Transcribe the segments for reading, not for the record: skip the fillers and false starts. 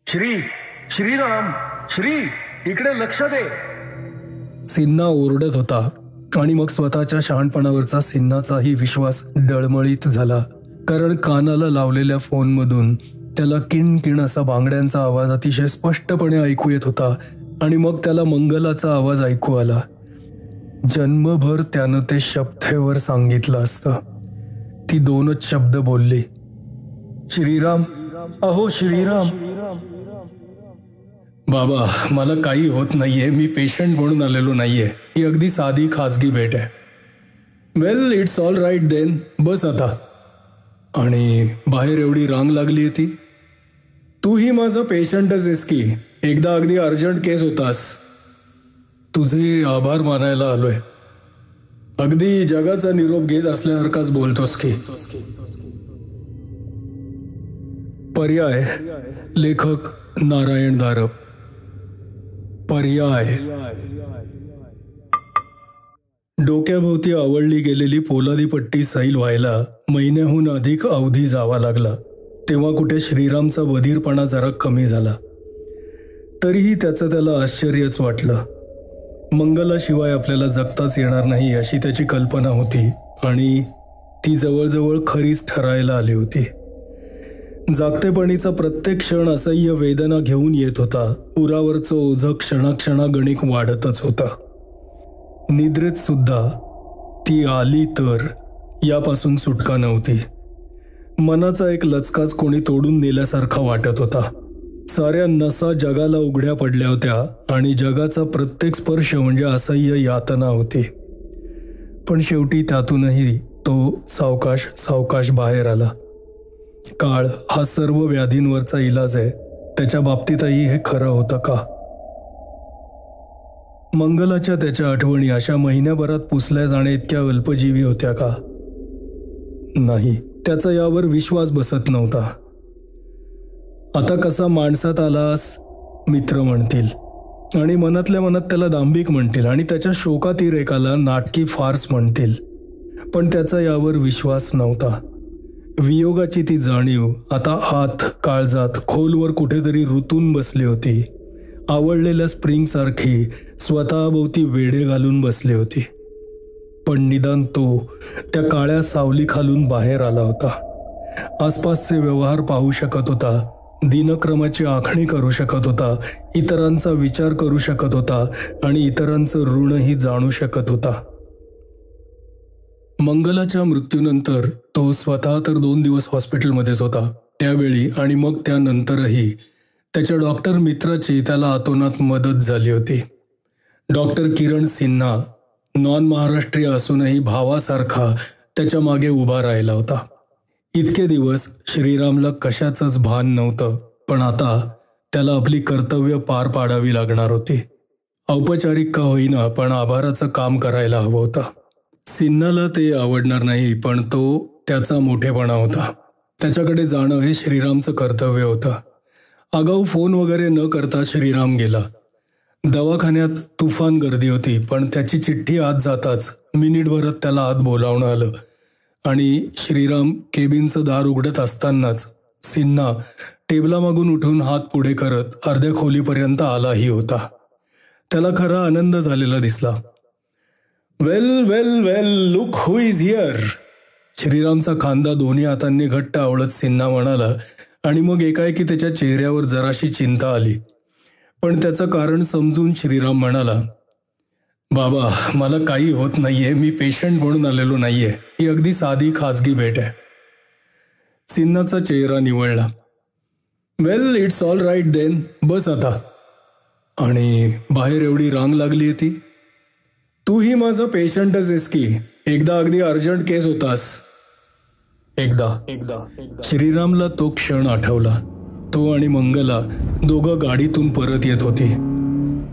श्रीराम, इकडे लक्ष दे. सिन्हा ओरडत होता आणि मग स्वतःच्या शहाणपणावरचा सिन्हाचाही विश्वास डळमळीत झाला, कारण कानाला लावलेल्या फोनमधून त्याला किणकिण असा बांगड्यांचा आवाज अतिशय स्पष्टपणे ऐकू येत होता. आणि मग त्याला मंगलाचा आवाज ऐकू आला. जन्मभर त्यानं ते शब्देवर सांगितलं असतं. ती 2च शब्द बोलली, श्रीराम, अहो श्रीराम. बाबा, मला काही होत नाहीये, मी पेशंट म्हणून आलेलो नाहीये, ही अगदी साधी खाजगी भेट आहे. वेल, इट्स ऑल राईट देन, बस आता. आणि बाहेर एवढी रांग लागली आहे ती. तूही माझा पेशंटच आहेस की, एकदा अगदी अर्जंट केस होतास. तुझे आभार मानायला आलोय. अगदी जगाचा निरोप घेत असल्यासारखाच बोलतोस की. पर्याय, लेखक नारायण धारप. पर्याय. डोक्याभोवती आवळली गेलेली पोलादी पट्टी सैल व्हायला महिन्याहून अधिक अवधी जावा लागला. तेव्हा कुठे श्रीरामचा बधीरपणा जरा कमी झाला. तरीही त्याला आश्चर्यच वाटलं. मंगलाशिवाय आपल्याला जगताच येणार नाही अशी त्याची कल्पना होती आणि ती जवळजवळ खरीच ठरायला आली होती. जागतेपणीचा प्रत्येक क्षण असह्य वेदना घेऊन येत होता. उरावरचं ओझं क्षणाक्षणागणिक वाढतच होतं. निद्रेत सुद्धा ती आली तर यापासून सुटका नव्हती. मनाचा एक लचकाच कोणी तोडून नेल्यासारखा वाटत होता. साऱ्या नसा जगाला उघड्या पडल्या होत्या आणि जगाचा प्रत्येक स्पर्श म्हणजे असह्य यातना होती. पण शेवटी त्यातूनही तो सावकाश सावकाश बाहेर आला. काळ हा सर्व व्याधींवरचा इलाज आहे, त्याच्या बाबतीतही हे खरं होतं का? मंगलाच्या त्याच्या आठवणी अशा महिन्याभरात पुसल्या जाण्या इतक्या अल्पजीवी होत्या का? नाही, त्याचा यावर विश्वास बसत नव्हता. आता कसा माणसात आलास मित्र म्हणतील आणि मनातल्या मनात त्याला दांभिक म्हणतील आणि त्याच्या शोकातिरेकाला नाटकी फार्स म्हणतील. पण त्याचा यावर विश्वास नव्हता. वियोगाची ती जाणीव आता आत काळजात खोलवर कुठेतरी रुतून बसली होती. आवळलेल्या स्प्रिंगसारखी स्वतःभोवती वेढे घालून बसली होती. पण निदान तो त्या काळ्या सावली खालून बाहेर आला होता. आसपासचे व्यवहार पाहू शकत होता, दिनक्रमाची आखणी करू शकत होता, इतरांचा विचार करू शकत होता आणि इतरांचं ऋणही जाणू शकत होता. मंगलाच्या मृत्यूनंतर तो स्वतः तर 2 दिवस हॉस्पिटलमध्येच होता. त्यावेळी आणि मग त्यानंतरही त्याच्या डॉक्टर मित्राची त्याला अतोनात मदत झाली होती. डॉक्टर किरण सिन्हा नॉन महाराष्ट्रीय असूनही भावासारखा त्याच्या मागे उभा राहिला होता. इतके दिवस श्रीरामला कशाचंच भान नव्हतं, पण आता त्याला आपली कर्तव्य पार पाडावी लागणार होती. औपचारिक का होईना, पण आभाराचं काम करायला हवं होतं. सिन्हाला ते आवडणार नाही, पण तो त्याचा मोठेपणा होता. त्याच्याकडे जाणं हे श्रीरामचं कर्तव्य होतं. आगाऊ फोन वगैरे न करता श्रीराम गेला. दवाखान्यात तुफान गर्दी होती, पण त्याची चिठ्ठी आत जाताच मिनिटभरात त्याला आत बोलावणं आलं आणि श्रीराम केबिनचं दार उघडत असतानाच सिन्हा टेबलामागून उठून हात पुढे करत अर्ध्या खोलीपर्यंत आलाही होता. त्याला खरा आनंद झालेला दिसला. वेल वेल वेल, लुक हू इज हिअर. श्रीरामचा खांदा दोन्ही हातांनी घट्ट आवळत सिन्हा म्हणाला आणि मग एकाएकी त्याच्या चेहऱ्यावर जराशी चिंता आली. पण त्याचं कारण समजून श्रीराम म्हणाला, बाबा, मला काही होत नाहीये, मी पेशंट म्हणून आलेलो नाहीये, ही अगदी साधी खाजगी भेट आहे. सिन्हाचा चेहरा निवळला. वेल, इट्स ऑल राईट देन, बस आता. आणि बाहेर एवढी रांग लागली आहे ती. तूही माझा पेशंटच आहेस की, एकदा अगदी अर्जंट केस होतास. एकदा श्रीरामला तो क्षण आठवला. तो आणि मंगला दोघं गाडीतून परत येत होती.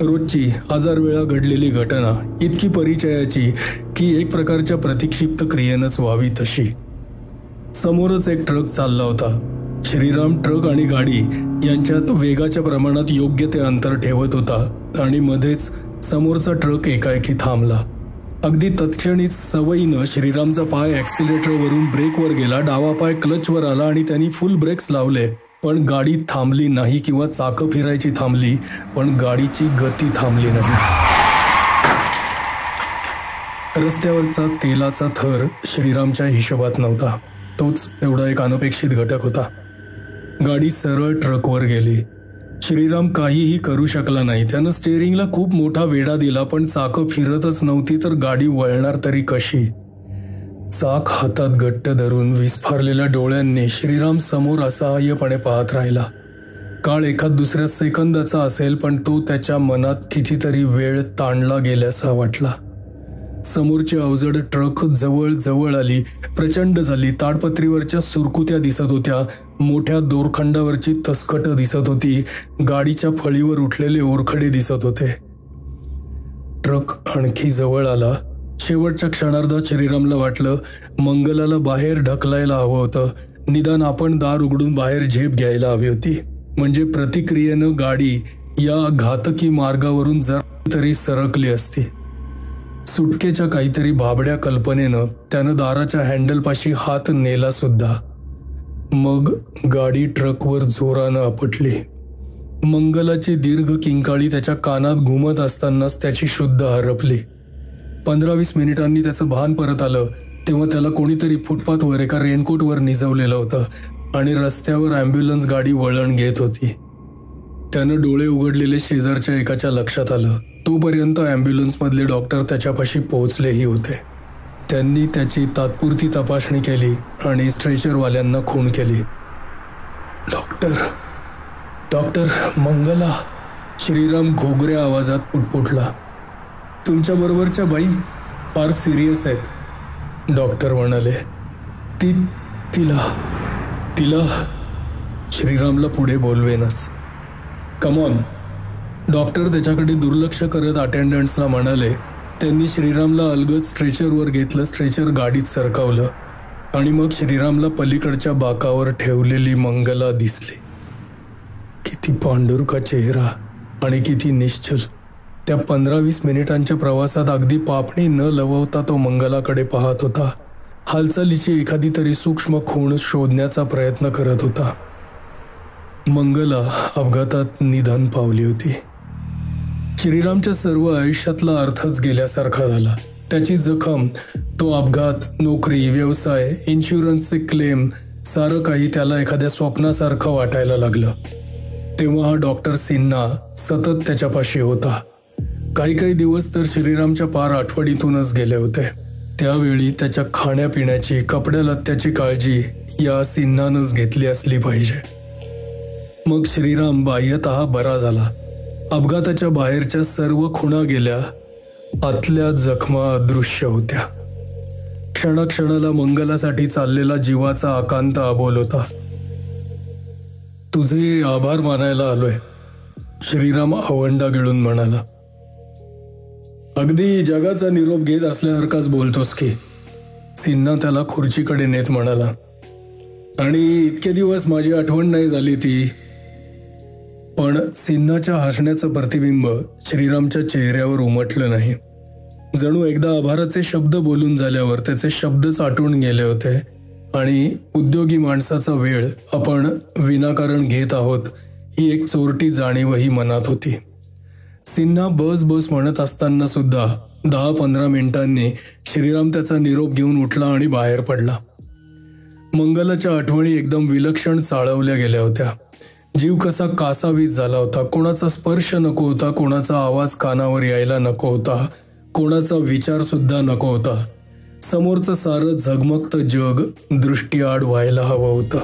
रोजची 1000 वेळा घडलेली घटना, इतकी परिचयाची की एक प्रकारच्या प्रतिक्षिप्त क्रियेनंच व्हावी तशी. समोरच एक ट्रक चालला होता. श्रीराम ट्रक आणि गाडी यांच्यात वेगाच्या प्रमाणात योग्य ते अंतर ठेवत होता आणि मध्येच समोरचा ट्रक एकाएकी थांबला. अगदी तत्क्षणीच सवयीनं श्रीरामचा पाय ॲक्सिलेटरवरून ब्रेकवर गेला. डावा पाय क्लचवर आला आणि त्यांनी फुल ब्रेक्स लावले. पण गाडी थांबली नाही किंवा चाकं फिरायची थांबली, पण गाडीची गती थांबली नाही. रस्त्यावरचा तेलाचा थर श्रीरामच्या हिशोबात नव्हता. तोच तेवढा एक अनपेक्षित घटक होता. गाडी सरळ ट्रकवर गेली. श्रीराम काहीही करू शकला नाही. त्यानं स्टेअरिंगला खूप मोठा वेढा दिला, पण चाकं फिरतच नव्हती, तर गाडी वळणार तरी कशी? चाक हातात घट्ट धरून विस्फारलेल्या डोळ्यांनी श्रीराम समोर असहाय्यपणे पाहत राहिला. काळ एखाद दुसऱ्या सेकंदाचा असेल, पण तो त्याच्या मनात कितीतरी वेळ ताणला गेल्याचा वाटला. समोरची अवजड ट्रक जवळ जवळ आली, प्रचंड झाली. ताडपत्रीवरच्या सुरकुत्या दिसत होत्या, मोठ्या दोरखंडावरची तसकटं दिसत होती, गाडीच्या फळीवर उठलेले ओरखडे दिसत होते. ट्रक आणखी जवळ आला. शेवटच्या क्षणार्धात श्रीरामला वाटलं मंगलाला बाहेर ढकलायला हवं होतं. निदान आपण दार उघडून बाहेर झेप घ्यायला हवी होती, म्हणजे प्रतिक्रियेनं गाडी या घातकी मार्गावरून जरा तरी सरकली असती. सुटकेच्या काहीतरी भाबड्या कल्पनेनं त्यानं दाराच्या हँडलपाशी हात नेला सुद्धा. मग गाडी ट्रकवर जोरानं आपटली. मंगलाची दीर्घ किंकाळी त्याच्या कानात घुमत असतानाच त्याची शुद्ध हरपली. 15-20 मिनिटांनी त्याचं भान परत आलं, तेव्हा त्याला कोणीतरी फुटपाथवर एका रेनकोटवर निजवलेलं होतं आणि रस्त्यावर ॲम्ब्युलन्स गाडी वळण घेत होती. त्यानं डोळे उघडलेले शेजारच्या एकाच्या लक्षात आलं. तोपर्यंत ॲम्ब्युलन्समधले डॉक्टर त्याच्यापाशी पोहोचलेही होते. त्यांनी त्याची तात्पुरती तपासणी केली आणि स्ट्रेचरवाल्यांना खूण केली. डॉक्टर मंगला, श्रीराम घोगऱ्या आवाजात पुटपुटला. तुमच्याबरोबरच्या बाई फार सिरियस आहेत, डॉक्टर म्हणाले. तिला श्रीरामला पुढे बोलवेनच. कमॉन, डॉक्टर त्याच्याकडे दुर्लक्ष करत अटेंडंट्सला म्हणाले. त्यांनी श्रीरामला अलगद स्ट्रेचरवर घेतलं. स्ट्रेचर गाडीत सरकवलं आणि मग श्रीरामला पलीकडच्या बाकावर ठेवलेली मंगला दिसली. किती पांढुरका चेहरा आणि किती निश्चल. त्या 15-20 मिनिटांच्या प्रवासात अगदी पापणी न लवता तो मंगलाकडे पाहत होता. हालचालीची एखादी तरी सूक्ष्म खूण शोधण्याचा प्रयत्न करत होता. मंगला अपघातात निधन पावली होती. श्रीरामच्या सर्व आयुष्यातला अर्थच गेल्यासारखा झाला. त्याची जखम, तो अपघात, नोकरी, व्यवसाय, इन्शुरन्सचे क्लेम, सारं काही त्याला एखाद्या स्वप्नासारखं वाटायला लागलं. तेव्हा हा डॉक्टर सिन्हा सतत त्याच्यापाशी होता. काही दिवस तर श्रीरामच्या पार आठवडीतूनच गेले होते. त्यावेळी त्याच्या खाण्यापिण्याची, कपड्या लत्त्याची काळजी या सिन्हानंच घेतली असली पाहिजे. मग श्रीराम बाह्यतः बरा झाला. अपघाताच्या बाहेरच्या सर्व खुणा गेल्या, आतल्या जखमा अदृश्य होत्या. क्षणाक्षणाला मंगलासाठी चाललेला जीवाचा आकांत आबोल होता. तुझे आभार मानायला आलोय, श्रीराम आवंडा गिळून म्हणाला. अगदी जगाचा निरोप घेत असल्यासारखाच बोलतोस की, सिन्हा त्याला खुर्चीकडे नेत म्हणाला. आणि इतके दिवस माझी आठवण नाही झाली ती. पण सिन्हाच्या हसण्याचं प्रतिबिंब श्रीरामच्या चेहऱ्यावर उमटलं नाही. जणू एकदा आभाराचे शब्द बोलून झाल्यावर त्याचे शब्दच आटून गेले होते आणि उद्योगी माणसाचा वेळ आपण विनाकारण घेत आहोत ही एक चोरटी जाणीवही मनात होती. सिन्हा बस म्हणत असताना सुद्धा 10-15 मिनिटांनी श्रीराम त्याचा निरोप घेऊन उठला आणि बाहेर पडला. मंगलाच्या आठवणी एकदम विलक्षण चाळवल्या गेल्या होत्या. जीव कसा कासावीस झाला होता. कोणाचा स्पर्श नको होता, कोणाचा आवाज कानावर यायला नको होता, कोणाचा विचार सुद्धा नको होता. समोरचं सारं झगमगतं जग दृष्टीआड व्हायला हवं होतं.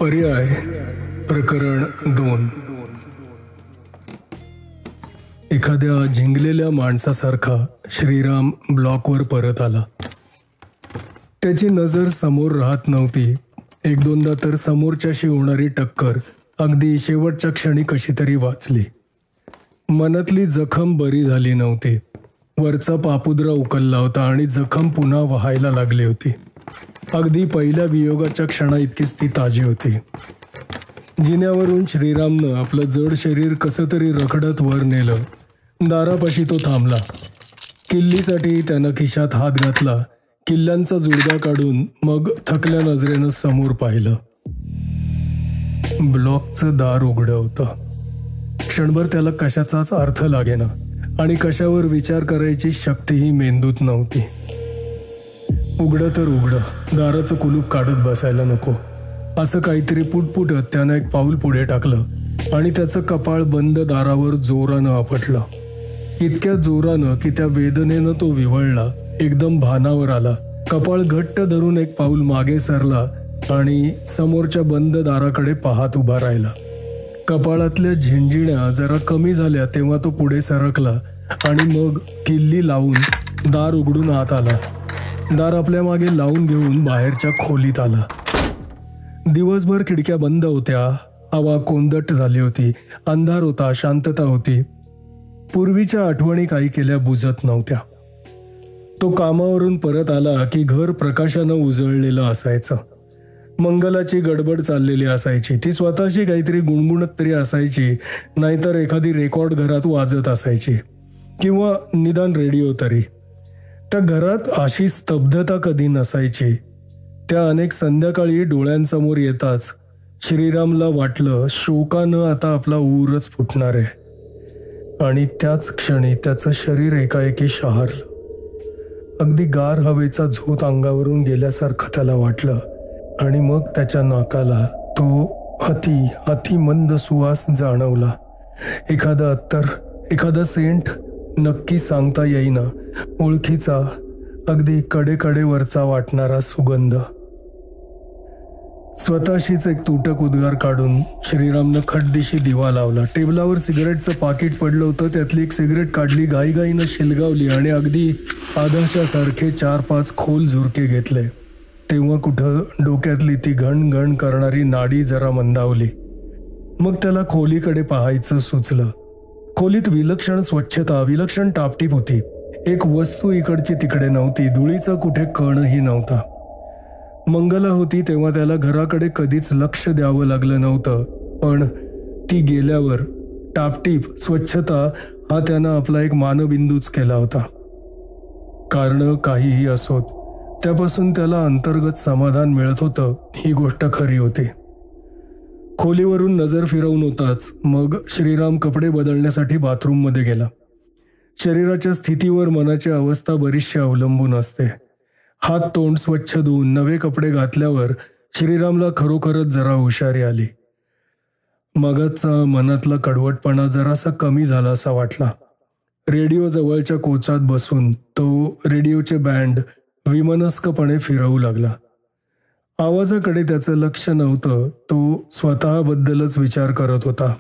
पर्याय प्रकरण 2. एखाद्या झिंगलेल्या माणसासारखा श्रीराम ब्लॉकवर परत आला. त्याची नजर समोर राहत नव्हती. 1-2दा तर समोरच्याशी होणारी टक्कर अगदी शेवटच्या क्षणी कशी तरी वाचली. मनातली जखम बरी झाली नव्हती. वरचा पापुद्रा उकलला होता आणि जखम पुन्हा वाहायला लागली होती. अगदी पहिल्या वियोगाच्या क्षणा इतकीच ती ताजी होती. जिन्यावरून श्रीरामनं आपलं जड शरीर कसं तरी रखडत वर नेलं. दारापाशी तो थांबला. किल्लीसाठी त्यानं खिशात हात घातला किल्ल्यांचा जुडगा काढून मग थकल्या नजरेनं समोर पाहिलं. ब्लॉकचं दार उघडं होतं. क्षणभर त्याला कशाचाच अर्थ लागेना आणि कशावर विचार करायची शक्तीही मेंदूत नव्हती. उघडं तर उघडं, दाराचं कुलूप काढत बसायला नको, असं काहीतरी पुटपुटत त्यानं एक पाऊल पुढे टाकलं आणि त्याचं कपाळ बंद दारावर जोरानं आपटलं. इतक्या जोरानं की त्या वेदनेनं तो विव्हळला, एकदम भानावर आला. कपाळ घट्ट धरून एक पाऊल मागे सरला आणि समोरच्या बंद दाराकडे पाहत उभा राहिला. कपाळातल्या झिंजिण्या जरा कमी झाल्या तेव्हा तो पुढे सरकला आणि मग किल्ली लावून दार उघडून आत आला. दार आपल्या मागे लावून घेऊन बाहेरच्या खोलीत आला. दिवसभर खिडक्या बंद होत्या, हवा कोंदट झाली होती, अंधार होता, शांतता होती. पूर्वीच्या आठवणी काही केल्या बुजत नव्हत्या. तो कामावरून परत आला की घर प्रकाशानं उजळलेलं असायचं. मंगलाची गडबड चाललेली असायची. ती स्वतःशी काहीतरी गुणगुणत तरी असायची, नाहीतर एखादी रेकॉर्ड घरात वाजत असायची किंवा निदान रेडिओ तरी. त्या घरात अशी स्तब्धता कधी नसायची. त्या अनेक संध्याकाळी डोळ्यांसमोर येताच श्रीरामला वाटलं शोकानं आता आपला ऊरच फुटणार आहे. आणि त्याच क्षणी त्याचं शरीर एकाएकी शहारलं. अगदी गार हवेचा झोत अंगावरून गेल्यासारखं त्याला वाटलं आणि मग त्याच्या नाकाला तो अति मंद सुवास जाणवला. एखादा अत्तर, एखादा सेंट, नक्की सांगता येईना, ओळखीचा, अगदी कडेकडेवरचा वाटणारा सुगंध. स्वतःशीच एक तुटक उद्गार काढून श्रीरामनं खटदिशी दिवा लावला. टेबलावर सिगरेटचं पाकिट पडलं होतं. त्यातली एक सिगरेट काढली, घाईघाईनं शिलगावली आणि अगदी आदर्शासारखे 4-5 खोल झुरके घेतले. तेव्हा कुठं डोक्यातली ती घण करणारी नाडी जरा मंदावली. मग त्याला खोलीकडे पाहायचं सुचलं. खोलीत विलक्षण स्वच्छता, विलक्षण टापटीप होती. एक वस्तू इकडची तिकडे नव्हती. धुळीचा कुठे कणही नव्हता. मंगला होती तेव्हा त्याला घराकडे कधीच लक्ष द्यावं लागलं नव्हतं, पण ती गेल्यावर टापटीप, स्वच्छता हा त्यानं आपला एक मानबिंदूच केला होता. कारण काहीही असोत, त्यापासून त्याला अंतर्गत समाधान मिळत होतं, ही गोष्ट खरी होती. खोलीवरून नजर फिरवून होताच मग श्रीराम कपडे बदलण्यासाठी बाथरूममध्ये गेला. शरीराच्या स्थितीवर मनाची अवस्था बरीचशी अवलंबून असते. हात तोंड स्वच्छ धुवून नवे कपडे घातल्यावर श्रीरामला खरोखरच जरा हुशारी आली. मगाचा मनातला कडवटपणा जरासा कमी झाला असा वाटला. रेडिओ जवळच्या कोचात बसून तो रेडिओचे बँड विमनस्कपणे फिरवू लागला. आवाजाकडे त्याचं लक्ष नव्हतं. तो स्वतःबद्दलच विचार करत होता.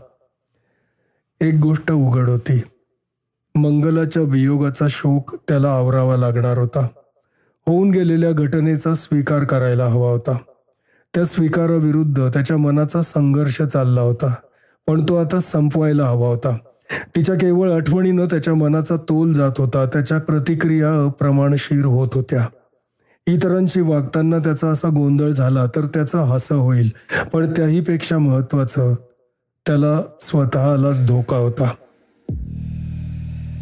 एक गोष्ट उघड होती. मंगलाच्या वियोगाचा शोक त्याला आवरावा लागणार होता. होऊन गेलेल्या घटनेचा स्वीकार करायला हवा होता. त्या स्वीकाराविरुद्ध त्याच्या मनाचा संघर्ष चालला होता, पण तो आता संपवायला हवा होता. तिच्या केवळ आठवणीनं त्याच्या मनाचा तोल जात होता. त्याच्या प्रतिक्रिया अप्रमाणशीर होत होत्या. इतरांशी वागताना त्याचा असा गोंधळ झाला तर त्याचं हसं होईल, पण त्याहीपेक्षा महत्वाचं त्याला स्वतःलाच धोका होता.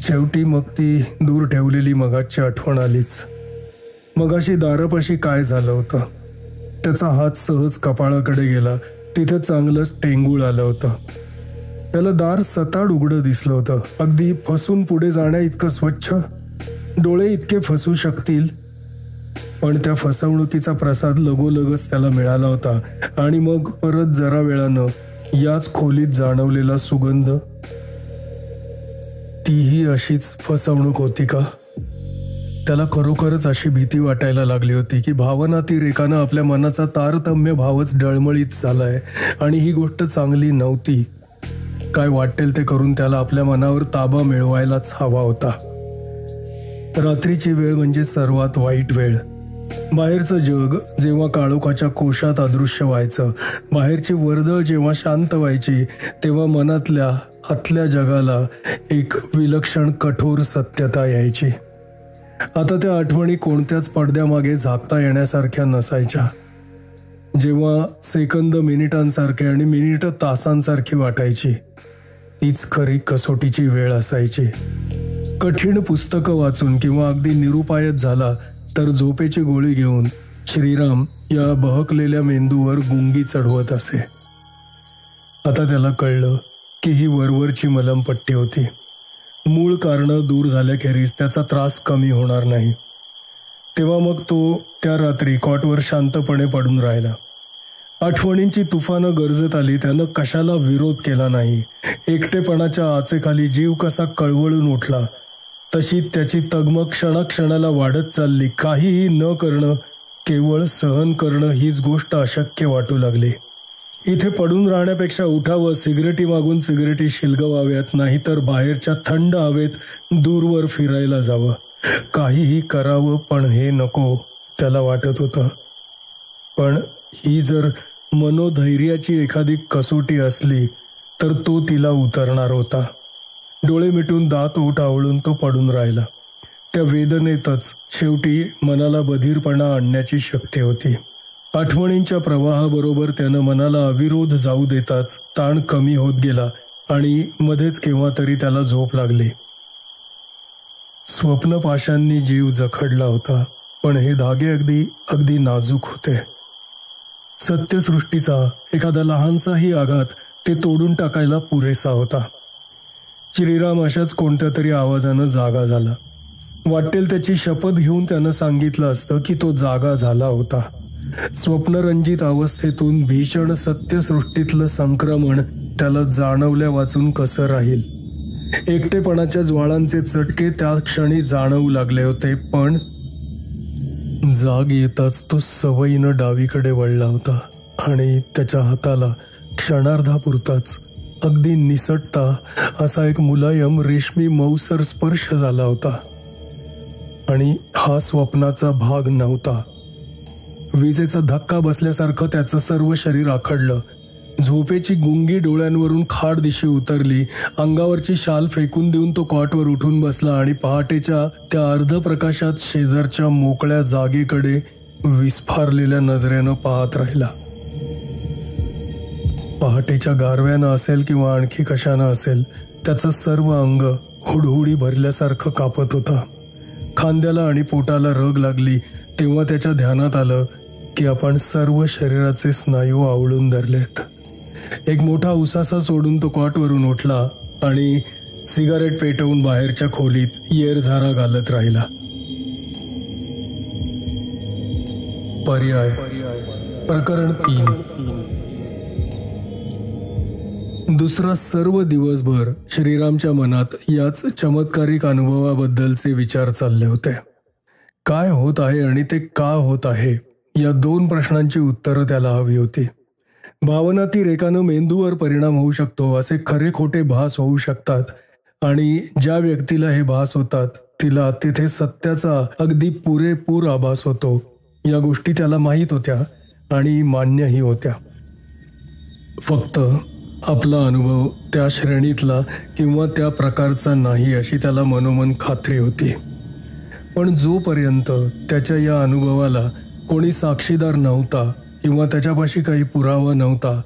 शेवटी मग ती दूर ठेवलेली मगाची आठवण आलीच. मगाशी दारापाशी काय झालं होतं. त्याचा हात सहज कपाळाकडे गेला. तिथे चांगलंच टेंगूळ आलं होतं. त्याला दार सताड उघडं दिसलं होतं. अगदी फसून पुढे जाण्या इतकं स्वच्छ. डोळे इतके फसू शकतील, पण त्या फसवणुकीचा प्रसाद लगोलगच त्याला मिळाला होता. आणि मग परत जरा वेळानं याच खोलीत जाणवलेला सुगंध, तीही अशीच फसवणूक होती का? त्याला खरोखरच अशी भीती वाटायला लागली होती की भावनातिरेकानं आपल्या मनाचा तारतम्य भावच डळमळीत झालाय आणि ही गोष्ट चांगली नव्हती. काय वाटेल ते करून त्याला आपल्या मनावर ताबा मिळवायलाच हवा होता. रात्रीची वेळ म्हणजे सर्वात वाईट वेळ. बाहेरचं जग जेव्हा काळोखाच्या कोशात अदृश्य व्हायचं, बाहेरची वर्दळ जेव्हा शांत व्हायची, तेव्हा मनातल्या आतल्या जगाला एक विलक्षण कठोर सत्यता यायची. आता त्या आठवणी कोणत्याच पडद्यामागे झाकता येण्यासारख्या नसायच्या. जेव्हा सेकंद मिनिटांसारखे आणि मिनिटं तासांसारखी वाटायची, तीच खरी कसोटीची वेळ असायची. कठीण पुस्तकं वाचून किंवा अगदी निरुपायत झाला तर झोपेची गोळी घेऊन श्रीराम या बहकलेल्या मेंदूवर गुंगी चढवत असे. आता त्याला कळलं की ही वरवरची मलमपट्टी होती. मूळ कारणं दूर झाल्याखेरीज त्याचा त्रास कमी होणार नाही. तेव्हा मग तो त्या रात्री कॉटवर शांतपणे पडून राहिला. आठवणींची तुफानं गरजत आली. त्यानं कशाला विरोध केला नाही. एकटेपणाच्या आचेखाली जीव कसा कळवळून उठला तशी त्याची तगमग क्षणाक्षणाला वाढत चालली. काहीही न करणं, केवळ सहन करणं हीच गोष्ट अशक्य वाटू लागली. इथे पडून राहण्यापेक्षा उठावं, सिगरेटी मागून सिगरेटी शिलगवाव्यात, नाहीतर बाहेरच्या थंड हवेत दूरवर फिरायला जावं. काहीही करावं, पण हे नको त्याला वाटत होतं. पण ही जर मनोधैर्याची एखादी कसोटी असली तर तो तिला उतरणार होता. डोळे मिटून दात ओठ आवळून तो पडून राहिला. त्या वेदनेतच शेवटी मनाला बधीरपणा आणण्याची शक्ती होती. आठवणींच्या प्रवाहाबरोबर त्यानं मनाला अविरोध जाऊ देताच ताण कमी होत गेला आणि मध्येच केव्हा तरी त्याला झोप लागली. स्वप्नपाशांनी जीव जखडला होता, पण हे धागे अगदी नाजूक होते. सत्यसृष्टीचा एखादा लहानसाही आघात ते तोडून टाकायला पुरेसा होता. श्रीराम अशाच कोणत्या तरी आवाजानं जागा झाला. वाटेल त्याची शपथ घेऊन त्यानं सांगितलं असतं की तो जागा झाला होता. स्वप्नरंजित अवस्थेतून भीषण सत्यसृष्टीतलं संक्रमण त्याला जाणवल्या वाचून कसं राहील. एकटेपणाच्या ज्वाळांचे चटके त्या क्षणी जाणवू लागले होते, पण जाग येताच तो सवयीनं डावीकडे वळला होता आणि त्याच्या हाताला क्षणार्धापुरताच अगदी निसटता असा एक मुलायम रेशमी मऊसर स्पर्श झाला होता. आणि हा स्वप्नाचा भाग नव्हता. विजेचा धक्का बसल्यासारखं त्याचं सर्व शरीर आखडलं. झोपेची गुंगी डोळ्यांवरून खाड दिशी उतरली. अंगावरची शाल फेकून देऊन तो कॉटवर उठून बसला आणि पहाटेच्या त्या अर्धप्रकाशात शेजारच्या मोकळ्या जागेकडे विस्फारलेल्या नजरेनं पाहत राहिला. पहाटेच्या गारव्यानं असेल किंवा आणखी कशानं असेल, त्याचं सर्व अंग हुडहुडी भरल्यासारखं कापत होतं. खांद्याला आणि पोटाला रग लागली तेव्हा त्याच्या ध्यानात आलं की आपण सर्व शरीराचे स्नायू आवळून धरलेत. एक मोठा उसासा सोडून तो कॉटवरून उठला आणि सिगारेट पेटवून बाहेरच्या खोलीत येरझारा घालत राहिला. पर्याय प्रकरण 3. दुसरा सर्व दिवसभर श्रीरामच्या मनात याच चमत्कारिक अनुभवाबद्दलचे विचार चालले होते. काय होत आहे आणि ते का होत आहे या 2 प्रश्नांची उत्तरं त्याला हवी होती. भावनातील एकानं मेंदूवर परिणाम होऊ शकतो, असे खरे खोटे भास होऊ शकतात आणि ज्या व्यक्तीला हे भास होतात तिला तिथे सत्याचा अगदी पुरेपूर आभास होतो. या गोष्टी त्याला माहीत होत्या आणि मान्यही होत्या. फक्त आपला अनुभव त्या श्रेणीतला किंवा त्या प्रकारचा नाही अशी त्याला मनोमन खात्री होती. पण जोपर्यंत त्याच्या या अनुभवाला कोणी साक्षीदार नव्हता किंवा त्याच्यापाशी काही पुरावा नव्हता,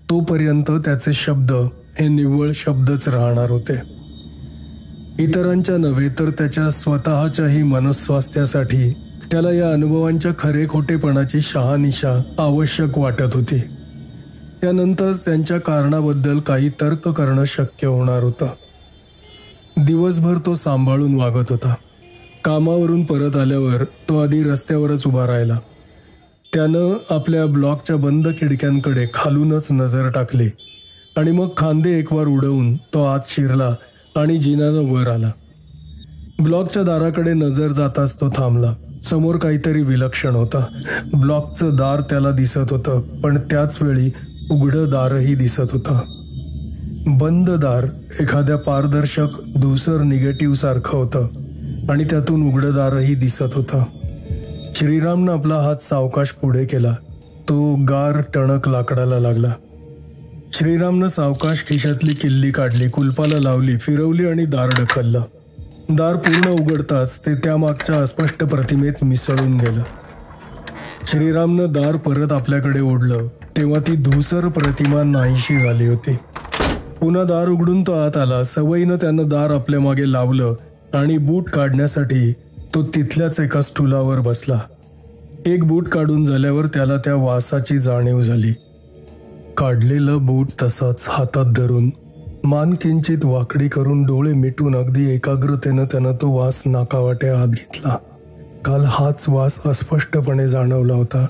तोपर्यंत त्याचे शब्द हे निव्वळ शब्दच राहणार होते. इतरांच्या नव्हे तर त्याच्या स्वतःच्याही मनस्वास्थ्यासाठी त्याला या अनुभवांच्या खरे खोटेपणाची शहानिशा आवश्यक वाटत होती. त्यानंतरच त्यांच्या कारणाबद्दल काही तर्क करणं शक्य होणार होतं. दिवसभर तो सांभाळून वागत होता. कामावरून परत आल्यावर तो आधी रस्त्यावरच उभा राहिला. त्यानं आपल्या ब्लॉकच्या बंद खिडक्यांकडे खालूनच नजर टाकली आणि मग खांदे एकवार उडवून तो आत शिरला आणि जिन्यानं वर आला. ब्लॉकच्या दाराकडे नजर जाताच तो थांबला. समोर काहीतरी विलक्षण होतं. ब्लॉकचं दार त्याला दिसत होतं, पण त्याच वेळी उघडं दारही दिसत होतं. बंद दार एखाद्या पारदर्शक धूसर निगेटिव्ह सारखं होतं आणि त्यातून उघडं दारही दिसत होतं. श्रीरामनं आपला हात सावकाश पुढे केला. तो गार टणक लाकडाला लागला. श्रीरामनं सावकाश खिशातली किल्ली काढली, कुलपाला लावली, फिरवली आणि दार ढकललं. दार पूर्ण उघडताच ते त्यामागच्या अस्पष्ट प्रतिमेत मिसळून गेलं. श्रीरामनं दार परत आपल्याकडे ओढलं तेव्हा ती धूसर प्रतिमा नाहीशी झाली होती. पुन्हा दार उघडून तो आत आला. सवयीनं त्यानं दार आपल्या मागे लावलं आणि बूट काढण्यासाठी तो तिथल्याच एका स्टूलावर बसला. एक बूट काढून झाल्यावर त्याला त्या वासाची जाणीव झाली. काढलेलं बूट तसाच हातात धरून मान किंचित वाकडी करून डोळे मिटून अगदी एकाग्रतेनं त्यानं तो वास नाकावाटे आत घेतला. काल हाच वास अस्पष्टपणे जाणवला होता,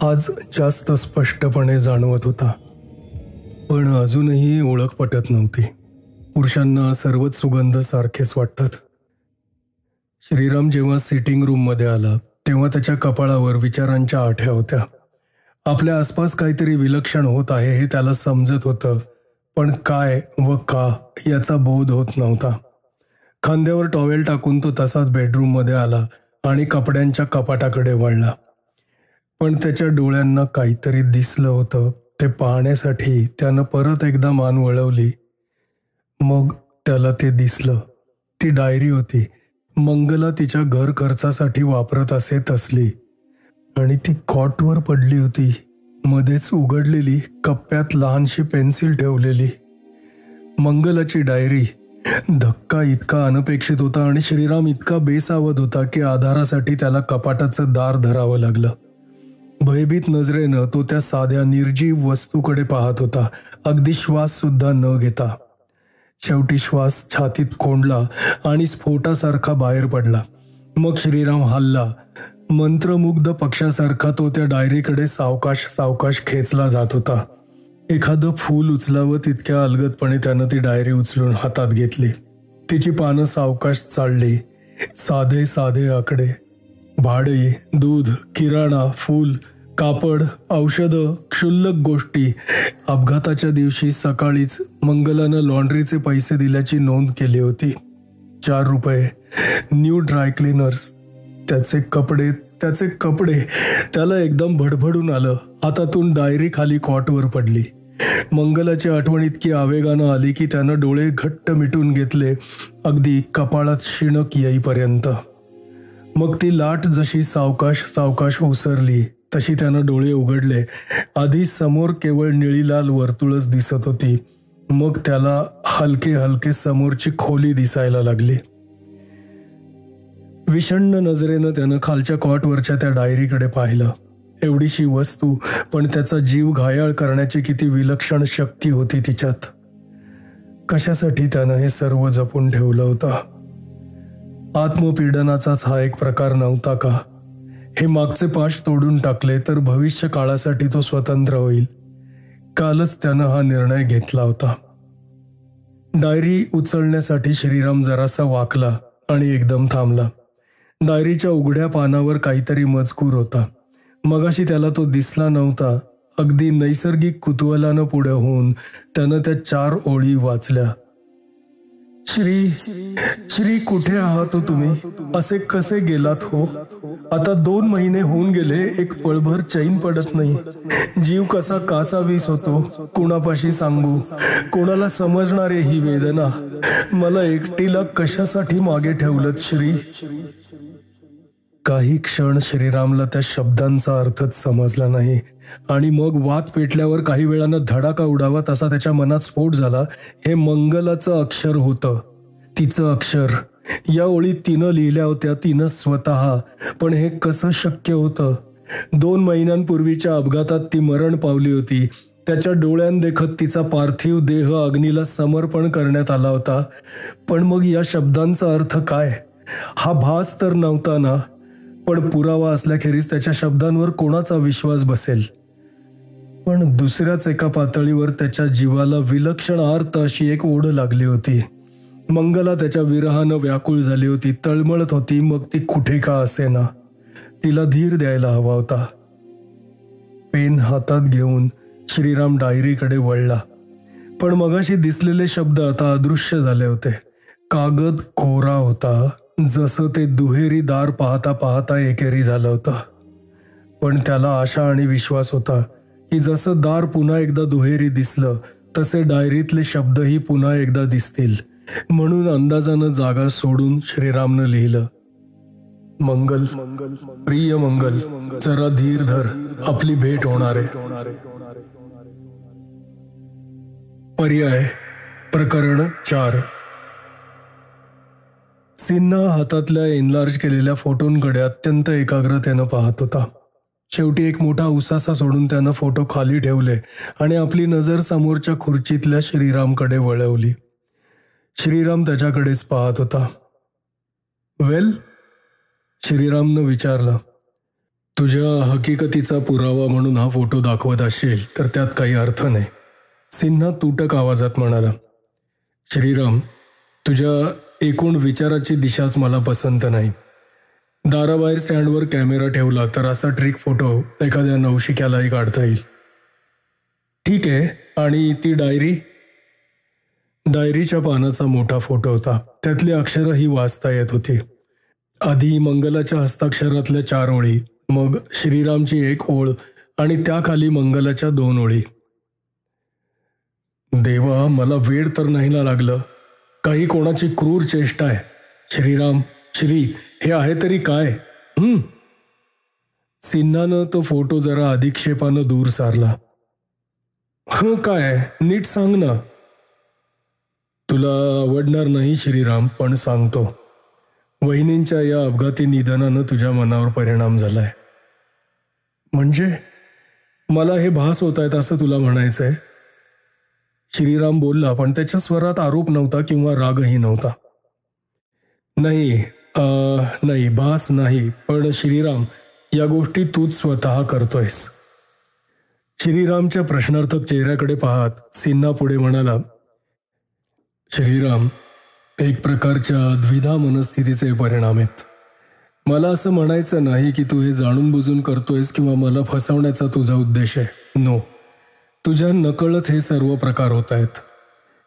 आज जास्त स्पष्टपणे जाणवत होता. पण अजूनही ओळख पटत नव्हती. पुरुषांना सर्वच सुगंध सारखेच वाटतात. श्रीराम जेव्हा सिटिंग रूममध्ये आला तेव्हा त्याच्या कपाळावर विचारांच्या आठ्या होत्या. आपल्या आसपास काहीतरी विलक्षण होत आहे हे त्याला समजत होतं, पण काय व का याचा बोध होत नव्हता. खांद्यावर टॉवेल टाकून तो तसाच बेडरूममध्ये आला आणि कपड्यांच्या कपाटाकडे वळला. पण त्याच्या डोळ्यांना काहीतरी दिसलं होतं. ते पाहण्यासाठी त्यानं परत एकदा मान वळवली. मग त्याला ते दिसलं. ती डायरी होती. मंगला तिच्या घर खर्चासाठी वापरत असे तसली, आणि ती कॉटवर पडली होती. मध्येच उघडलेली, कप्प्यात लहानशी पेन्सिल ठेवलेली. मंगलाची डायरी. धक्का इतका अनपेक्षित होता आणि श्रीराम इतका बेसावध होता की आधारासाठी त्याला कपाटाचं दार धरावं लागलं. भयभीत नजरेनं तो त्या साध्या निर्जीव वस्तूकडे पाहत होता, अगदी श्वास सुद्धा न घेता. शेवटी श्वास छातीत कोंडला आणि स्फोटासारखा बाहेर पडला. मग श्रीराम हलला. मंत्रमुग्ध पक्षासारखा तो त्या डायरीकडे सावकाश सावकाश खेचला जात होता. एखादं फूल उचलावं तितक्या अलगदपणे त्यानं ती डायरी उचलून हातात घेतली. तिची पानं सावकाश चालली. साधे साधे आकडे. भाडे, दूध, किराणा, फूल, कापड, औषधं, क्षुल्लक गोष्टी. अपघाताच्या दिवशी सकाळीच मंगलानं लॉन्ड्रीचे पैसे दिल्याची नोंद केली होती. 4 रुपये. New dry cleaners. त्याचे कपडे. त्याला एकदम भडभडून आलं. हातातून डायरी खाली कॉटवर पडली. मंगलाची आठवण इतकी आवेगानं आली की त्यानं डोळे घट्ट मिटून घेतले, अगदी कपाळात शिणक येईपर्यंत. मग ती लाट जशी सावकाश सावकाश ओसरली तशी त्यानं डोळे उघडले. आधी समोर केवळ निळीलाल वर्तुळच दिसत होती. मग त्याला हलके हलके समोरची खोली दिसायला लागली. विषण्ण नजरेनं त्यानं खालच्या कॉटवरच्या त्या डायरीकडे पाहिलं. एवढीशी वस्तू, पण त्याचा जीव घायाळ करण्याची किती विलक्षण शक्ती होती तिच्यात. कशासाठी त्यानं हे सर्व जपून ठेवलं होतं? आत्मपीडनाचाच हा एक प्रकार नव्हता का? हे मागचे पाश तोडून टाकले तर भविष्य काळासाठी तो स्वतंत्र होईल. कालच त्यानं हा निर्णय घेतला होता. डायरी उचलण्यासाठी श्रीराम जरासा वाकला आणि एकदम थांबला. डायरीच्या उघड्या पानावर काहीतरी मजकूर होता. मगाशी त्याला तो दिसला नव्हता. अगदी नैसर्गिक कुतूहलानं पुढे होऊन त्यानं त्या 4 ओळी वाचल्या. श्री, कुठे आहात हो तुम्ही? असे कसे गेलात हो? आता 2 महिने होऊन गेले, एक पळभर चैन पडत नाही. जीव कसा कासावीस होतो. कोणापाशी सांगू? कोणाला समजणार आहे ही वेदना? मला एकटीला कशासाठी मागे ठेवलत श्री? काही क्षण श्रीरामला त्या शब्दांचा अर्थच समजला नाही आणि मग वाद पेटल्यावर काही वेळानं धडाका उडावा तसा त्याच्या मनात स्फोट झाला. हे मंगलाचं अक्षर होतं. तिचं अक्षर. या ओळी तिनं लिहिल्या होत्या, तिनं स्वतः. पण हे कसं शक्य होतं? 2 महिन्यांपूर्वीच्या अपघातात ती मरण पावली होती. त्याच्या डोळ्यांदेखत तिचा पार्थिव देह अग्नीला समर्पण करण्यात आला होता. पण मग या शब्दांचा अर्थ काय? हा भास तर नव्हता ना. पण पुरावा असल्याखेरीज त्याच्या शब्दांवर कोणाचा विश्वास बसेल? पण दुसऱ्याच एका पातळीवर त्याच्या जीवाला विलक्षण आर्त अशी एक ओढ लागली होती. मंगला त्याच्या विरहानं व्याकुळ झाली होती, तळमळत होती. मग ती कुठे का असेना, तिला धीर द्यायला हवा होता. पेन हातात घेऊन श्रीराम डायरीकडे वळला. पण मगाशी दिसलेले शब्द आता अदृश्य झाले होते. कागद कोरा होता, जसं ते दुहेरी दार पाहता पाहता एकेरी झालं होतं. पण त्याला आशा आणि विश्वास होता की जसं दार पुन्हा एकदा दुहेरी दिसलं तसे डायरीतले शब्दही पुन्हा एकदा दिसतील. म्हणून अंदाजानं जागा सोडून श्रीरामनं लिहिलं, मंगल, प्रिय मंगल, जरा धीर धर, आपली भेट होणार आहे. पर्याय प्रकरण 4. सिन्हा हातातल्या एनलार्ज केलेल्या फोटोंकडे अत्यंत एकाग्रतेनं पाहत होता. शेवटी एक मोठा उसासा सोडून त्यानं फोटो खाली ठेवले आणि आपली नजर समोरच्या खुर्चीतल्या श्रीरामकडे वळवली. श्रीराम त्याच्याकडेच पाहत होता. वेल, श्रीरामनं विचारलं. तुझ्या हकीकतीचा पुरावा म्हणून हा फोटो दाखवत असेल तर त्यात काही अर्थ नाही, सिन्हा तुटक आवाजात म्हणाला. श्रीराम, तुझ्या एकूण विचाराची दिशाच मला पसंत नाही. दाराबाहेर स्टँडवर कॅमेरा ठेवला तर असा ट्रिक फोटो एखाद्या नवशिक्यालाही काढता येईल. ठीक आहे, आणि ती डायरी? डायरीच्या पानाचा मोठा फोटो होता. त्यातली अक्षरही वाचता येत होती. आधी मंगलाच्या हस्ताक्षरातल्या 4 ओळी, मग श्रीरामची 1 ओळ आणि त्याखाली मंगलाच्या 2 ओळी. देवा, मला वेड तर नाही ना लागलं? काही कोणाची क्रूर चेष्टा आहे. श्रीराम, श्री, हे आहे तरी काय? सिन्हानं तो फोटो जरा अधिक्षेपानं दूर सारला. काय, नीट सांग ना. तुला आवडणार नाही श्रीराम, पण सांगतो. वहिनींच्या या अपघाती निधनानं तुझ्या मनावर परिणाम झालाय. म्हणजे मला हे भास होत आहेत असं तुला म्हणायचंय? श्रीराम बोलला, पण त्याच्या स्वरात आरोप नव्हता किंवा रागही नव्हता. नाही, भास नाही, पण श्रीराम, या गोष्टी तूच स्वतः करतोयस. श्रीरामच्या प्रश्नार्थक चेहऱ्याकडे पाहत सिन्हा पुढे म्हणाला. श्रीराम, एक प्रकारच्या द्विधा मनस्थितीचे परिणाम आहेत. मला असं म्हणायचं नाही की तू हे जाणून बुजून करतोयस किंवा मला फसवण्याचा तुझा उद्देश आहे. नो, तुझ्या नकळत हे सर्व प्रकार होत आहेत.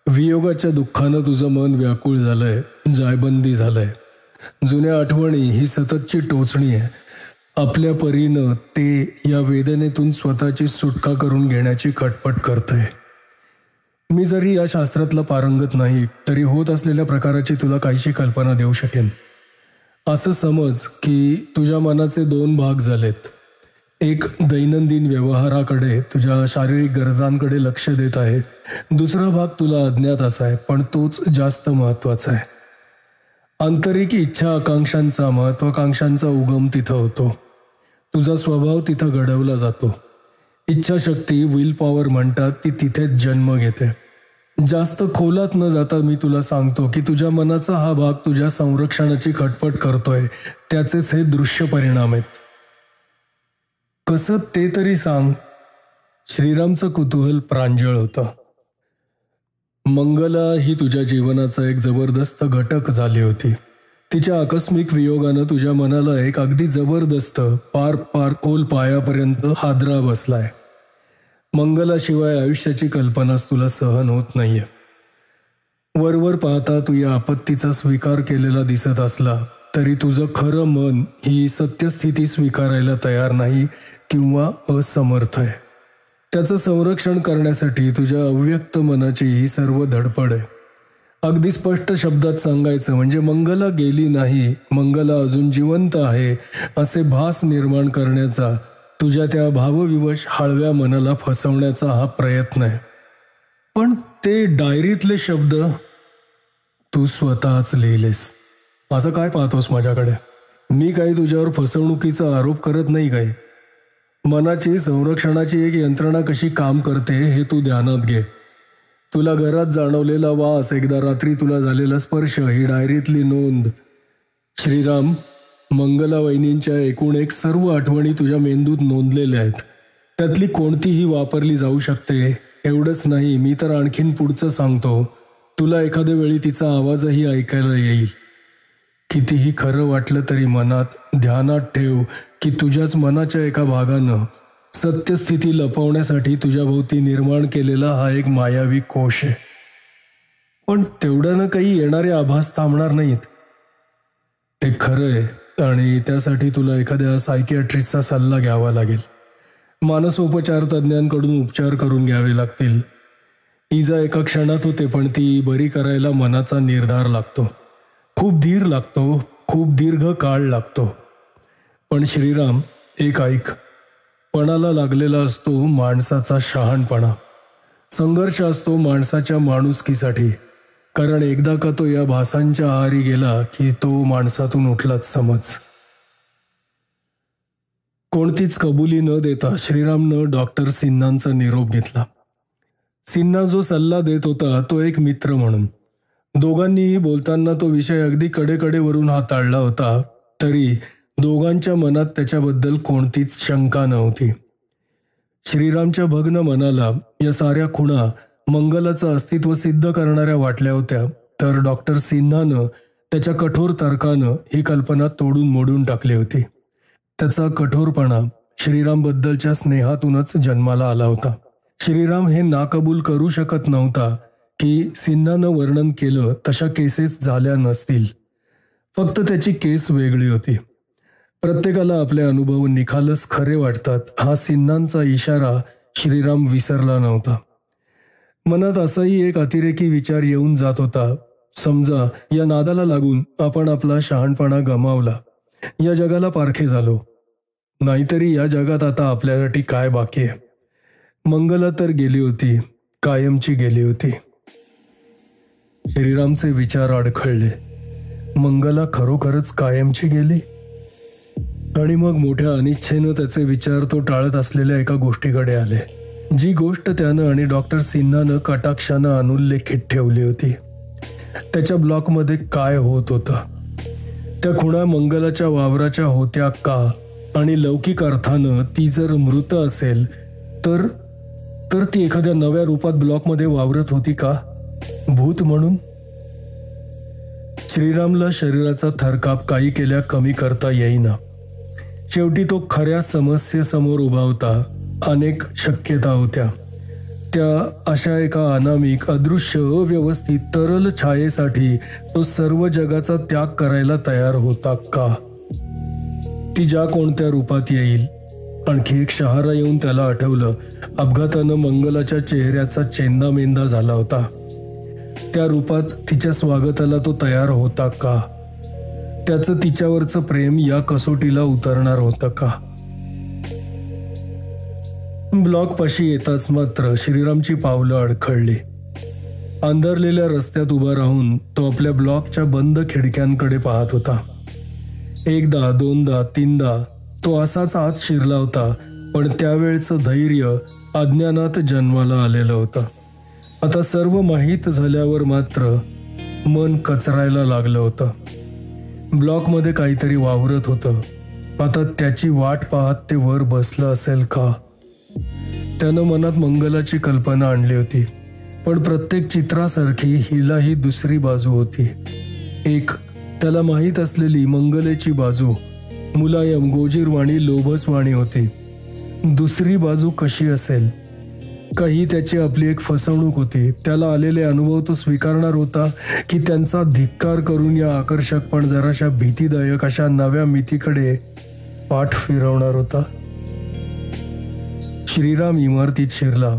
वियोगाच्या दुःखानं तुझं मन व्याकुळ झालंय, जायबंदी झालंय. जुन्या आठवणी ही सततची टोचणी आहे. आपल्या परीनं ते या वेदनेतून स्वतःची सुटका करून घेण्याची खटपट करतंय. मी जरी या शास्त्रातला पारंगत नाही तरी होत असलेल्या प्रकाराची तुला काहीशी कल्पना देऊ शकेन. असं समज की तुझ्या मनाचे 2 भाग झालेत. एक दैनंदिन व्यवहाराकडे, तुझ्या शारीरिक गरजांकडे लक्ष देत आहे. दुसरा भाग तुला अज्ञात असा आहे, पण तोच जास्त महत्त्वाचा आहे. आंतरिक इच्छा आकांक्षांचा, महत्वाकांक्षांचा उगम तिथं होतो. तुझा स्वभाव तिथं घडवला जातो. इच्छाशक्ती, विल पॉवर म्हणतात, ती तिथेच जन्म घेते. जास्त खोलात न जाता मी तुला सांगतो की तुझ्या मनाचा हा भाग तुझ्या संरक्षणाची खटपट करतोय. त्याचेच हे दृश्य परिणाम आहेत. कसं ते तरी सांग. श्रीरामचं कुतूहल प्रांजळ होतं. मंगला ही तुझ्या जीवनाचा एक जबरदस्त घटक झाली होती. तिच्या आकस्मिक वियोगानं तुझ्या मनाला एक अगदी जबरदस्त, पार खोल पायापर्यंत हादरा बसलाय. मंगलाशिवाय आयुष्याची कल्पनाच तुला सहन होत नाहीये. वरवर पाहता तू या आपत्तीचा स्वीकार केलेला दिसत असला तरी तुझं खरं मन ही सत्यस्थिती स्वीकारायला तयार नाही किंवा असमर्थ आहे. त्याचं संरक्षण करण्यासाठी तुझ्या अव्यक्त मनाची ही सर्व धडपड आहे. अगदी स्पष्ट शब्दात सांगायचं म्हणजे मंगला गेली नाही, मंगला अजून जिवंत आहे असे भास निर्माण करण्याचा तुझ्या त्या भावविवश हळव्या मनाला फसवण्याचा हा प्रयत्न आहे. पण ते डायरीतले शब्द तू स्वतःच लिहिलेस. असं काय पाहतोस माझ्याकडे? मी काही तुझ्यावर फसवणुकीचा आरोप करत नाही. काय मनाची संरक्षणाची एक यंत्रणा कशी काम करते हे तू ध्यानात घे. तुला घरात जाणवलेला वास, एकदा रात्री तुला झालेला स्पर्श, ही डायरीतली नोंद. श्रीराम, मंगला वहिनींच्या एकूण एक सर्व आठवणी तुझ्या मेंदूत नोंदलेल्या आहेत. त्यातली कोणतीही वापरली जाऊ शकते. एवढंच नाही, मी तर आणखीन पुढचं सांगतो. तुला एखाद्या वेळी तिचा आवाजही ऐकायला येईल. कितीही खरं वाटलं तरी मनात ध्यानात ठेव की तुझ्याच मनाच्या एका भागानं सत्यस्थिती लपवण्यासाठी तुझ्या भोवती निर्माण केलेला हा एक मायावी कोश आहे. पण तेवढ्यानं काही येणारे आभास थांबणार नाहीत. ते खरं आहे आणि त्यासाठी तुला एखाद्या सायकियाट्रिस्टचा सल्ला घ्यावा लागेल. मानसोपचार तज्ज्ञांकडून उपचार करून घ्यावे लागतील. इजा एका क्षणात होते, पण ती बरी करायला मनाचा निर्धार लागतो. खूप धीर लागतो, खूप दीर्घ काळ लागतो. पण श्रीराम, एक ऐक. पणाला लागलेला असतो माणसाचा शहाणपणा. संघर्ष असतो माणसाच्या माणुसकीसाठी. कारण एकदा का तो या भासांच्या आहारी गेला की तो माणसातून उठलाच समज. कोणतीच कबुली न देता श्रीरामनं डॉक्टर सिन्हांचा निरोप घेतला. सिन्हा जो सल्ला देत होता तो एक मित्र म्हणून. दोघांनीही बोलताना तो विषय अगदी कडेकडेवरून हाताळला होता, तरी दोघांच्या मनात त्याच्याबद्दल कोणतीच शंका नव्हती. श्रीरामच्या भग्न मनाला या साऱ्या खुणा मंगलाचं अस्तित्व सिद्ध करणाऱ्या वाटल्या होत्या, तर डॉक्टर सिन्हानं त्याच्या कठोर तर्कानं ही कल्पना तोडून मोडून टाकली होती. त्याचा कठोरपणा श्रीरामबद्दलच्या स्नेहातूनच जन्माला आला होता. श्रीराम हे नाकबूल करू शकत नव्हता की सिन्हानं वर्णन केलं तशा केसेस झाल्या नसतील. फक्त त्याची केस वेगळी होती. प्रत्येकाला आपले अनुभव निखालस खरे वाटतात हा सिन्हांचा इशारा श्रीराम विसरला नव्हता. मनात असाही एक अतिरेकी विचार येऊन जात होता, समजा या नादाला लागून आपण आपला शहाणपणा गमावला, या जगाला पारखे झालो, नाहीतरी या जगात आता आपल्यासाठी काय बाकी आहे. मंगला तर गेली होती, कायमची गेली होती. श्रीरामचे विचार अडखळले. मंगला खरोखरच कायमची गेली? आणि मग मोठ्या अनिच्छेनं त्याचे विचार तो टाळत असलेल्या एका गोष्टीकडे आले, जी गोष्ट त्यानं आणि डॉक्टर सिन्हानं कटाक्षानं अनुल्लेखित ठेवली होती. त्याच्या ब्लॉकमध्ये काय होत होतं? त्या खुणा मंगलाच्या वावराच्या होत्या का? आणि लौकिक अर्थानं ती जर मृत असेल तर ती एखाद्या नव्या रूपात ब्लॉकमध्ये वावरत होती का? भूत म्हणून? श्रीरामला शरीराचा थरकाप काही केल्या कमी करता येईना. शेवटी तो खऱ्या समस्येसमोर उभा होता. अनेक शक्यता होत्या. त्या अशा एका अनामिक, अदृश्य, अव्यवस्थित तरल छायेसाठी तो सर्व जगाचा त्याग करायला तयार होता का? ती ज्या कोणत्या रूपात येईल. आणखी एक शहारा येऊन त्याला आठवलं, अपघातानं मंगलाच्या चेहऱ्याचा चेंदामेंदा झाला होता. त्या रूपात तिच्या स्वागताला तो तयार होता का? त्याचं तिच्यावरचं प्रेम या कसोटीला उतरणार होतं का? ब्लॉकपाशी येताच मात्र श्रीरामची पावलं अडखळली. अंधारलेल्या रस्त्यात उभा राहून तो आपल्या ब्लॉकच्या बंद खिडक्यांकडे पाहत होता. एकदा, दोनदा, तीनदा तो असाच आत शिरला होता, पण त्यावेळचं धैर्य अज्ञानात जन्माला आलेलं होतं. आता सर्व माहीत झाल्यावर मात्र मन कचरायला लागलं होतं. ब्लॉकमध्ये काहीतरी वावरत होतं. आता त्याची वाट पाहत ते वर बसलं असेल का? त्यानं मनात मंगलाची कल्पना आणली होती, पण प्रत्येक चित्रासारखी हिलाही दुसरी बाजू होती. एक त्याला माहीत असलेली मंगलेची बाजू मुलायम, गोजीरवाणी, लोभसवाणी होती. दुसरी बाजू कशी असेल? काही त्याची आपली एक फसवणूक होती. त्याला आलेले अनुभव तो स्वीकारणार होता की त्यांचा धिक्कार करून या आकर्षक पण जराशा भीतीदायक अशा नव्या मितीकडे पाठ फिरवणार होता? श्रीराम इमारतीत शिरला.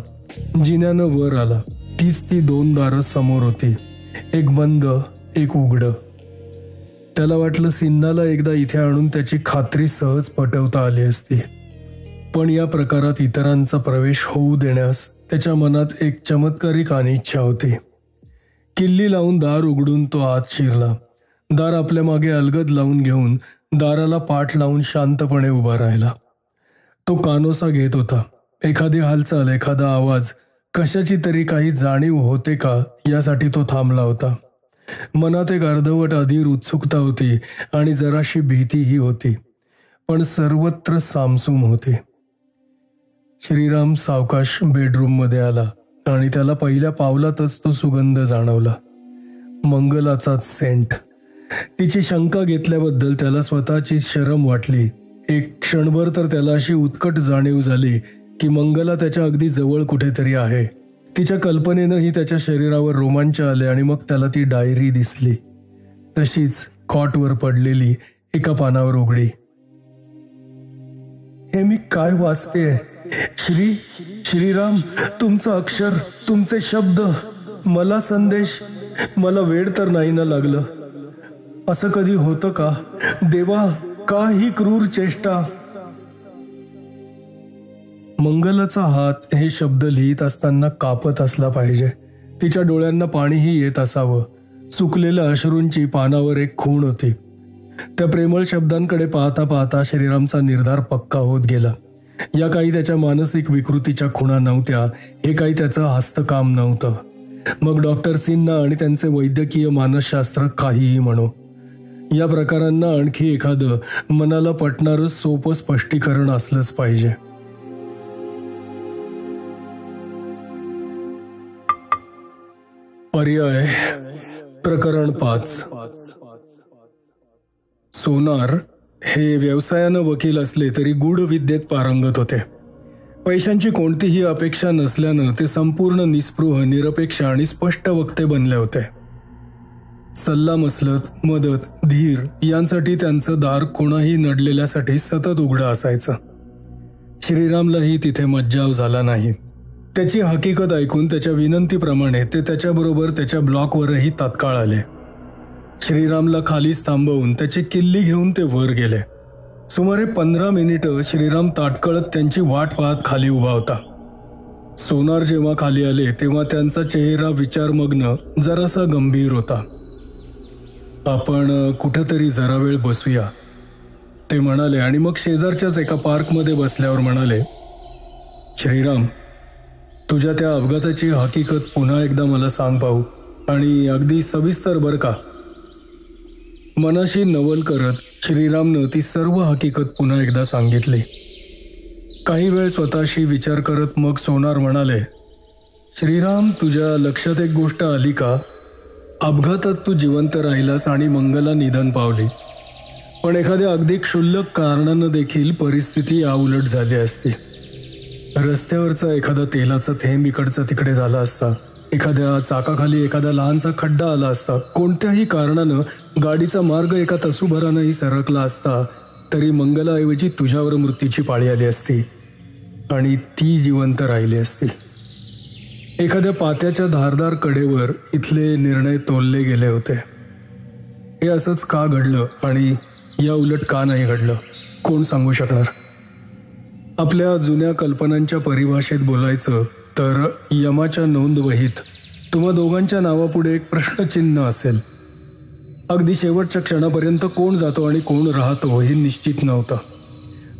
जिन्यानं वर आला. तीच ती दोन दारं समोर होती, एक बंद, एक उघड. त्याला वाटलं सिन्हाला एकदा इथे आणून त्याची खात्री सहज पटवता आली असती. पण या प्रकारात इतरांचा प्रवेश होऊ देण्यास त्याच्या मनात एक चमत्कारिक अनिच्छा होती. किल्ली लावून दार उघडून तो आत शिरला. दार आपल्या मागे अलगद लावून घेऊन दाराला पाठ लावून शांतपणे उभा राहिला. तो कानोसा घेत होता. एखादी हालचाल, एखादा आवाज, कशाची तरी काही जाणीव होते का यासाठी तो थांबला होता. मनात एक अर्धवट अधीर उत्सुकता होती आणि जराशी भीतीही होती, पण सर्वत्र सामसूम होती. श्रीराम सावकाश बेडरूममध्ये आला आणि त्याला पहिल्या पावलातच तो सुगंध जाणवला. मंगलाचाच सेंट. तिची शंका घेतल्याबद्दल त्याला स्वतःची शरम वाटली. एक क्षणभर तर त्याला अशी उत्कट जाणीव झाली की मंगला त्याच्या अगदी जवळ कुठेतरी आहे. तिच्या कल्पनेनंही त्याच्या शरीरावर रोमांच आले आणि मग त्याला ती डायरी दिसली, तशीच कॉटवर पडलेली, एका पानावर उघडी. हे मी काय वाचतेय? श्रीराम, तुमचं अक्षर, तुमचे शब्द, मला संदेश. मला वेळ तर नाही ना लागलं? असं कधी होतं का? देवा, का ही क्रूर चेष्टा? मंगलाचा हात हे शब्द लिहित असताना कापत असला पाहिजे. तिच्या डोळ्यांना पाणीही येत असावं. सुकलेल्या अश्रूंची पानावर एक खूण होती. त्या प्रेमळ शब्दांकडे पाहता पाहता श्रीरामचा निर्धार पक्का होत गेला. या काही त्याच्या मानसिक विकृतीच्या खुणा नव्हत्या, हे काही त्याचं हस्तकाम नव्हतं. मग डॉक्टर सिन्हा आणि त्यांचे वैद्यकीय मानसशास्त्र काहीही म्हणो, या प्रकारांना आणखी एखादं मनाला पटणारं सोपं स्पष्टीकरण असलंच पाहिजे. पर्याय प्रकरण 5. सोनार हे व्यवसायानं वकील असले तरी गूढ विद्येत पारंगत होते. पैशांची कोणतीही अपेक्षा नसल्यानं ते संपूर्ण निस्पृह, निरपेक्ष आणि स्पष्ट वक्ते बनले होते. सल्लामसलत, मदत, धीर यांसाठी त्यांचं दार कोणाही नडलेल्यासाठी सतत उघडं असायचं. श्रीरामलाही तिथे मज्जाव झाला नाही. त्याची हकीकत ऐकून त्याच्या विनंतीप्रमाणे ते त्याच्याबरोबर त्याच्या ब्लॉकवरही तात्काळ आले. श्रीरामला खालीच थांबवून त्याची किल्ली घेऊन ते वर गेले. सुमारे 15 मिनिटं श्रीराम ताटकळत त्यांची वाट पाहत खाली उभा होता. सोनार जेव्हा खाली आले तेव्हा त्यांचा चेहरा विचारमग्न, जरासा गंभीर होता. आपण कुठेतरी जरा वेळ बसूया, ते म्हणाले आणि मग शेजारच्याच एका पार्कमध्ये बसल्यावर म्हणाले, श्रीराम, तुझ्या त्या अपघाताची हकीकत पुन्हा एकदा मला सांग पाहू, आणि अगदी सविस्तर बरं का. मनाशी नवल करत श्रीरामनं ती सर्व हकीकत पुन्हा एकदा सांगितली. काही वेळ स्वतःशी विचार करत मग सोनार म्हणाले, श्रीराम, तुझ्या लक्षात एक गोष्ट आली का? अपघातात तू जिवंत राहिलास आणि मंगला निधन पावली, पण एखाद्या अगदी क्षुल्लक कारणानं देखील परिस्थिती याउलट झाली असती. रस्त्यावरचा एखादा तेलाचा थेंब इकडचा तिकडे झाला असता, एखाद्या चाकाखाली एखादा लहानसा खड्डा आला असता, कोणत्याही कारणानं गाडीचा मार्ग एका तसूभरानंही सरकला असता, तरी मंगलाऐवजी तुझ्यावर मृत्यूची पाळी आली असती आणि ती जिवंत राहिली असती. एखाद्या पात्याच्या धारदार कडेवर इथले निर्णय तोलले गेले होते. हे असंच का घडलं आणि या उलट का नाही घडलं, कोण सांगू शकणार? आपल्या जुन्या कल्पनांच्या परिभाषेत बोलायचं तर यमाच्या नोंदवहीत तुम्हा दोघांच्या नावापुढे एक प्रश्नचिन्ह असेल. अगदी शेवटच्या क्षणापर्यंत कोण जातो आणि कोण राहतो हे निश्चित नव्हतं.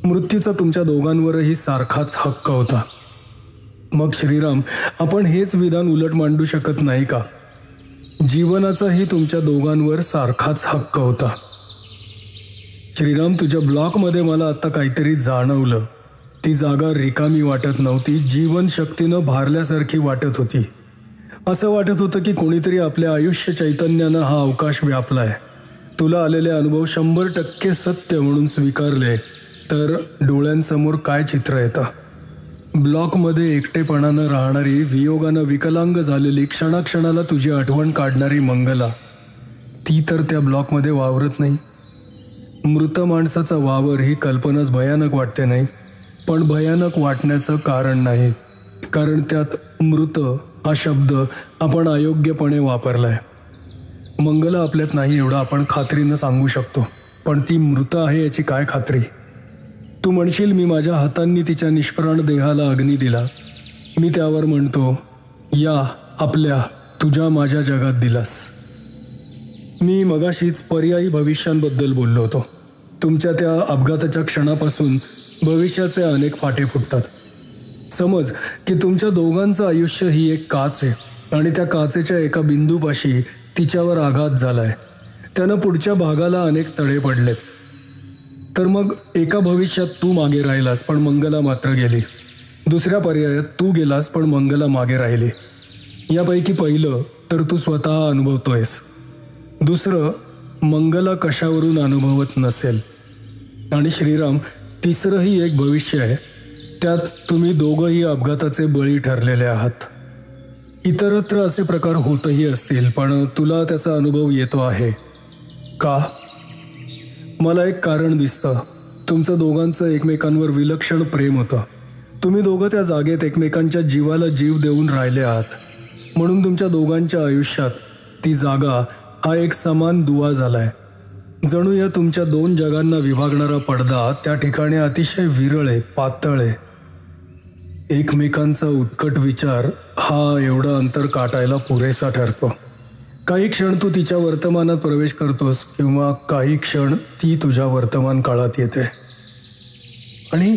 मृत्यूचा तुमच्या दोघांवरही सारखाच हक्क होता. मग श्रीराम, आपण हेच विधान उलट मांडू शकत नाही का? जीवनाचाही तुमच्या दोघांवर सारखाच हक्क होता. श्रीराम, तुझ्या ब्लॉकमध्ये मला आता काहीतरी जाणवलं. ती जागा रिकामी वाटत नव्हती, जीवनशक्तीनं भारल्यासारखी वाटत होती. असं वाटत होतं की कोणीतरी आपल्या आयुष्य चैतन्यानं हा अवकाश व्यापलाय. तुला आलेले अनुभव 100% सत्य म्हणून स्वीकारले तर डोळ्यांसमोर काय चित्र येतं? ब्लॉकमध्ये एकटेपणानं राहणारी, वियोगानं विकलांग झालेली, क्षणाक्षणाला तुझी आठवण काढणारी मंगला, ती तर त्या ब्लॉकमध्ये वावरत नाही. मृत माणसाचा वावर ही कल्पनाच भयानक वाटते नाही, पण भयानक वाटण्याचं कारण नाही, कारण त्यात मृत हा शब्द आपण अयोग्यपणे वापरलाय. मंगला आपल्यात नाही एवढं आपण खात्रीनं सांगू शकतो, पण ती मृत आहे याची काय खात्री? तू म्हणशील, मी माझ्या हातांनी तिच्या निष्प्राण देहाला अग्नी दिला. मी त्यावर म्हणतो, या आपल्या तुझ्या माझ्या जगात दिलास. मी मगाशीच पर्यायी भविष्यांबद्दल बोललो होतो. तुमच्या त्या अपघाताच्या क्षणापासून भविष्याचे अनेक फाटे फुटतात. समज की तुमच्या दोघांचं आयुष्य ही एक काच आहे आणि त्या काचेच्या एका बिंदूपाशी तिच्यावर आघात झालाय. त्यानं पुढच्या भागाला अनेक तडे पडलेत. तर मग एका भविष्यात तू मागे राहिलास पण मंगला मात्र गेली. दुसऱ्या पर्यायात तू गेलास पण मंगला मागे राहिली. यापैकी पहिलं तर तू स्वतः अनुभवतोयस, दुसरं मंगला कशावरून अनुभवत नसेल. आणि श्रीराम, तिसरंही एक भविष्य आहे, त्यात तुम्ही दोघंही अपघाताचे बळी ठरलेले आहात. इतरत्र असे प्रकार होतही असतील, पण तुला त्याचा अनुभव येतो आहे का? मला एक कारण दिसतं. तुमचं दोघांचं एकमेकांवर विलक्षण प्रेम होतं. तुम्ही दोघं त्या जागेत एकमेकांच्या जीवाला जीव देऊन राहिले आहात. म्हणून तुमच्या दोघांच्या आयुष्यात ती जागा हा एक समान दुवा झालाय. जणू या तुमच्या दोन जगांना विभागणारा पडदा त्या ठिकाणी अतिशय विरळ आहे, पातळ आहे. एकमेकांचा उत्कट विचार हा एवढं अंतर काटायला पुरेसा ठरतो. काही क्षण तू तिच्या वर्तमानात प्रवेश करतोस किंवा काही क्षण ती तुझ्या वर्तमान काळात येते. आणि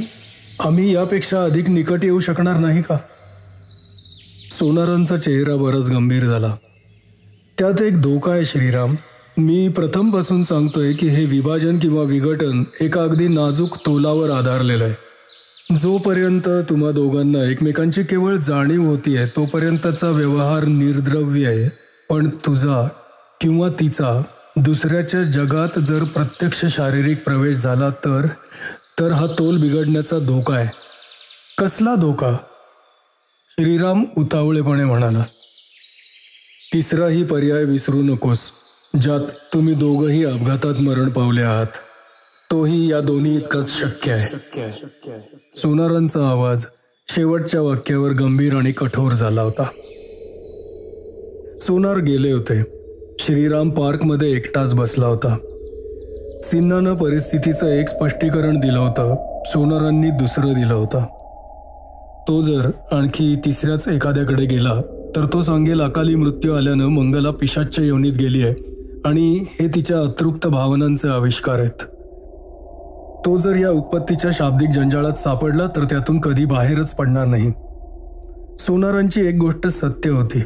आम्ही यापेक्षा अधिक निकट येऊ शकणार नाही का? सोनारांचा चेहरा बराच गंभीर झाला. त्यात एक धोका आहे श्रीराम. मी प्रथमपासून सांगतोय की हे विभाजन किंवा विघटन एका अगदी नाजूक तोलावर आधारलेलं आहे. जोपर्यंत तुम्हा दोघांना एकमेकांची केवळ जाणीव होतीये तोपर्यंतचा व्यवहार निर्द्रव्य आहे. पण तुझा किंवा तिचा दुसऱ्याच्या जगात जर प्रत्यक्ष शारीरिक प्रवेश झाला तर हा तोल बिघडण्याचा धोका आहे. कसला धोका? श्रीराम उतावळेपणे म्हणाला. तिसराही पर्याय विसरू नकोस, ज्यात तुम्ही दोघंही अपघातात मरण पावले आहात. तोही या दोन्ही इतकंच शक्य आहे. सोनारांचा आवाज शेवटच्या वाक्यावर गंभीर आणि कठोर झाला होता. सोनार गेले होते. श्रीराम पार्कमध्ये एकटाच बसला होता. सिन्हानं परिस्थितीचं एक स्पष्टीकरण दिलं होतं, सोनारांनी दुसरं दिलं होतं. तो जर आणखी तिसऱ्याच एखाद्याकडे गेला तर तो सांगेल अकाली मृत्यू आल्यानं मंगला पिशाच्च्या योनीत गेली आहे आणि हे तिच्या अतृप्त भावनांचे आविष्कार आहेत. तो जर या उत्पत्तीच्या शाब्दिक जंजाळात सापडला तर त्यातून कधी बाहेरच पडणार नाही. सोनारांची एक गोष्ट सत्य होती.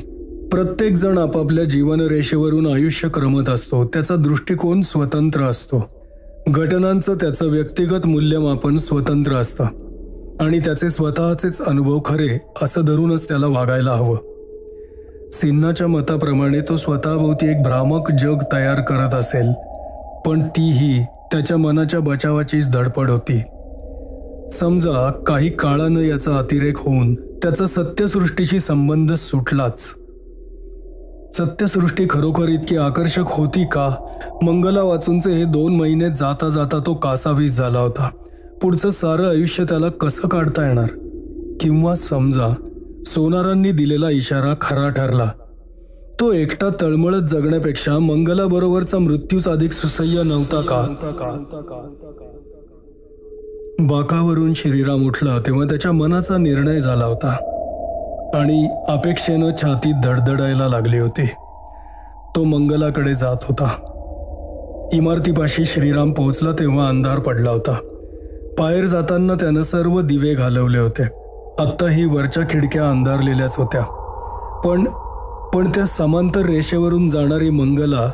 प्रत्येक जण आपापल्या जीवनरेषेवरून आयुष्य क्रमत असतो. त्याचा दृष्टिकोन स्वतंत्र असतो. घटनांचं त्याचं व्यक्तिगत मूल्यमापन स्वतंत्र असतं आणि त्याचे स्वतःचेच अनुभव खरे असं धरूनच त्याला वागायला हवं. सिन्हाच्या मताप्रमाणे तो स्वतःभोवती एक भ्रामक जग तयार करत असेल, पण तीही त्याच्या मनाच्या बचावाचीच धडपड होती. समजा काही काळानं याचा अतिरेक होऊन त्याचा सत्यसृष्टीशी संबंध सुटलाच. सत्यसृष्टी खरोखर इतकी आकर्षक होती का? मंगला वाचूनचे हे 2 महिने जाता जाता तो कासावीस झाला होता. पुढचं सारं आयुष्य त्याला कसं काढता येणार? किंवा समजा सोनारांनी दिलेला इशारा खरा ठरला. तो एकटा तळमळत जगण्यापेक्षा मंगलाबरोबरचा मृत्यूच अधिक सुसह्य नव्हता का? बाकावरून श्रीराम उठला तेव्हा त्याच्या मनाचा निर्णय झाला होता आणि अपेक्षेनं छातीत धडधडायला लागली होती. तो मंगलाकडे जात होता. इमारतीपाशी श्रीराम पोहोचला तेव्हा अंधार पडला होता. बाहेर जाताना त्यानं सर्व दिवे घालवले होते. आत्ताही वरच्या खिडक्या अंधारलेल्याच होत्या. पण त्या समांतर रेषेवरून जाणारी मंगला,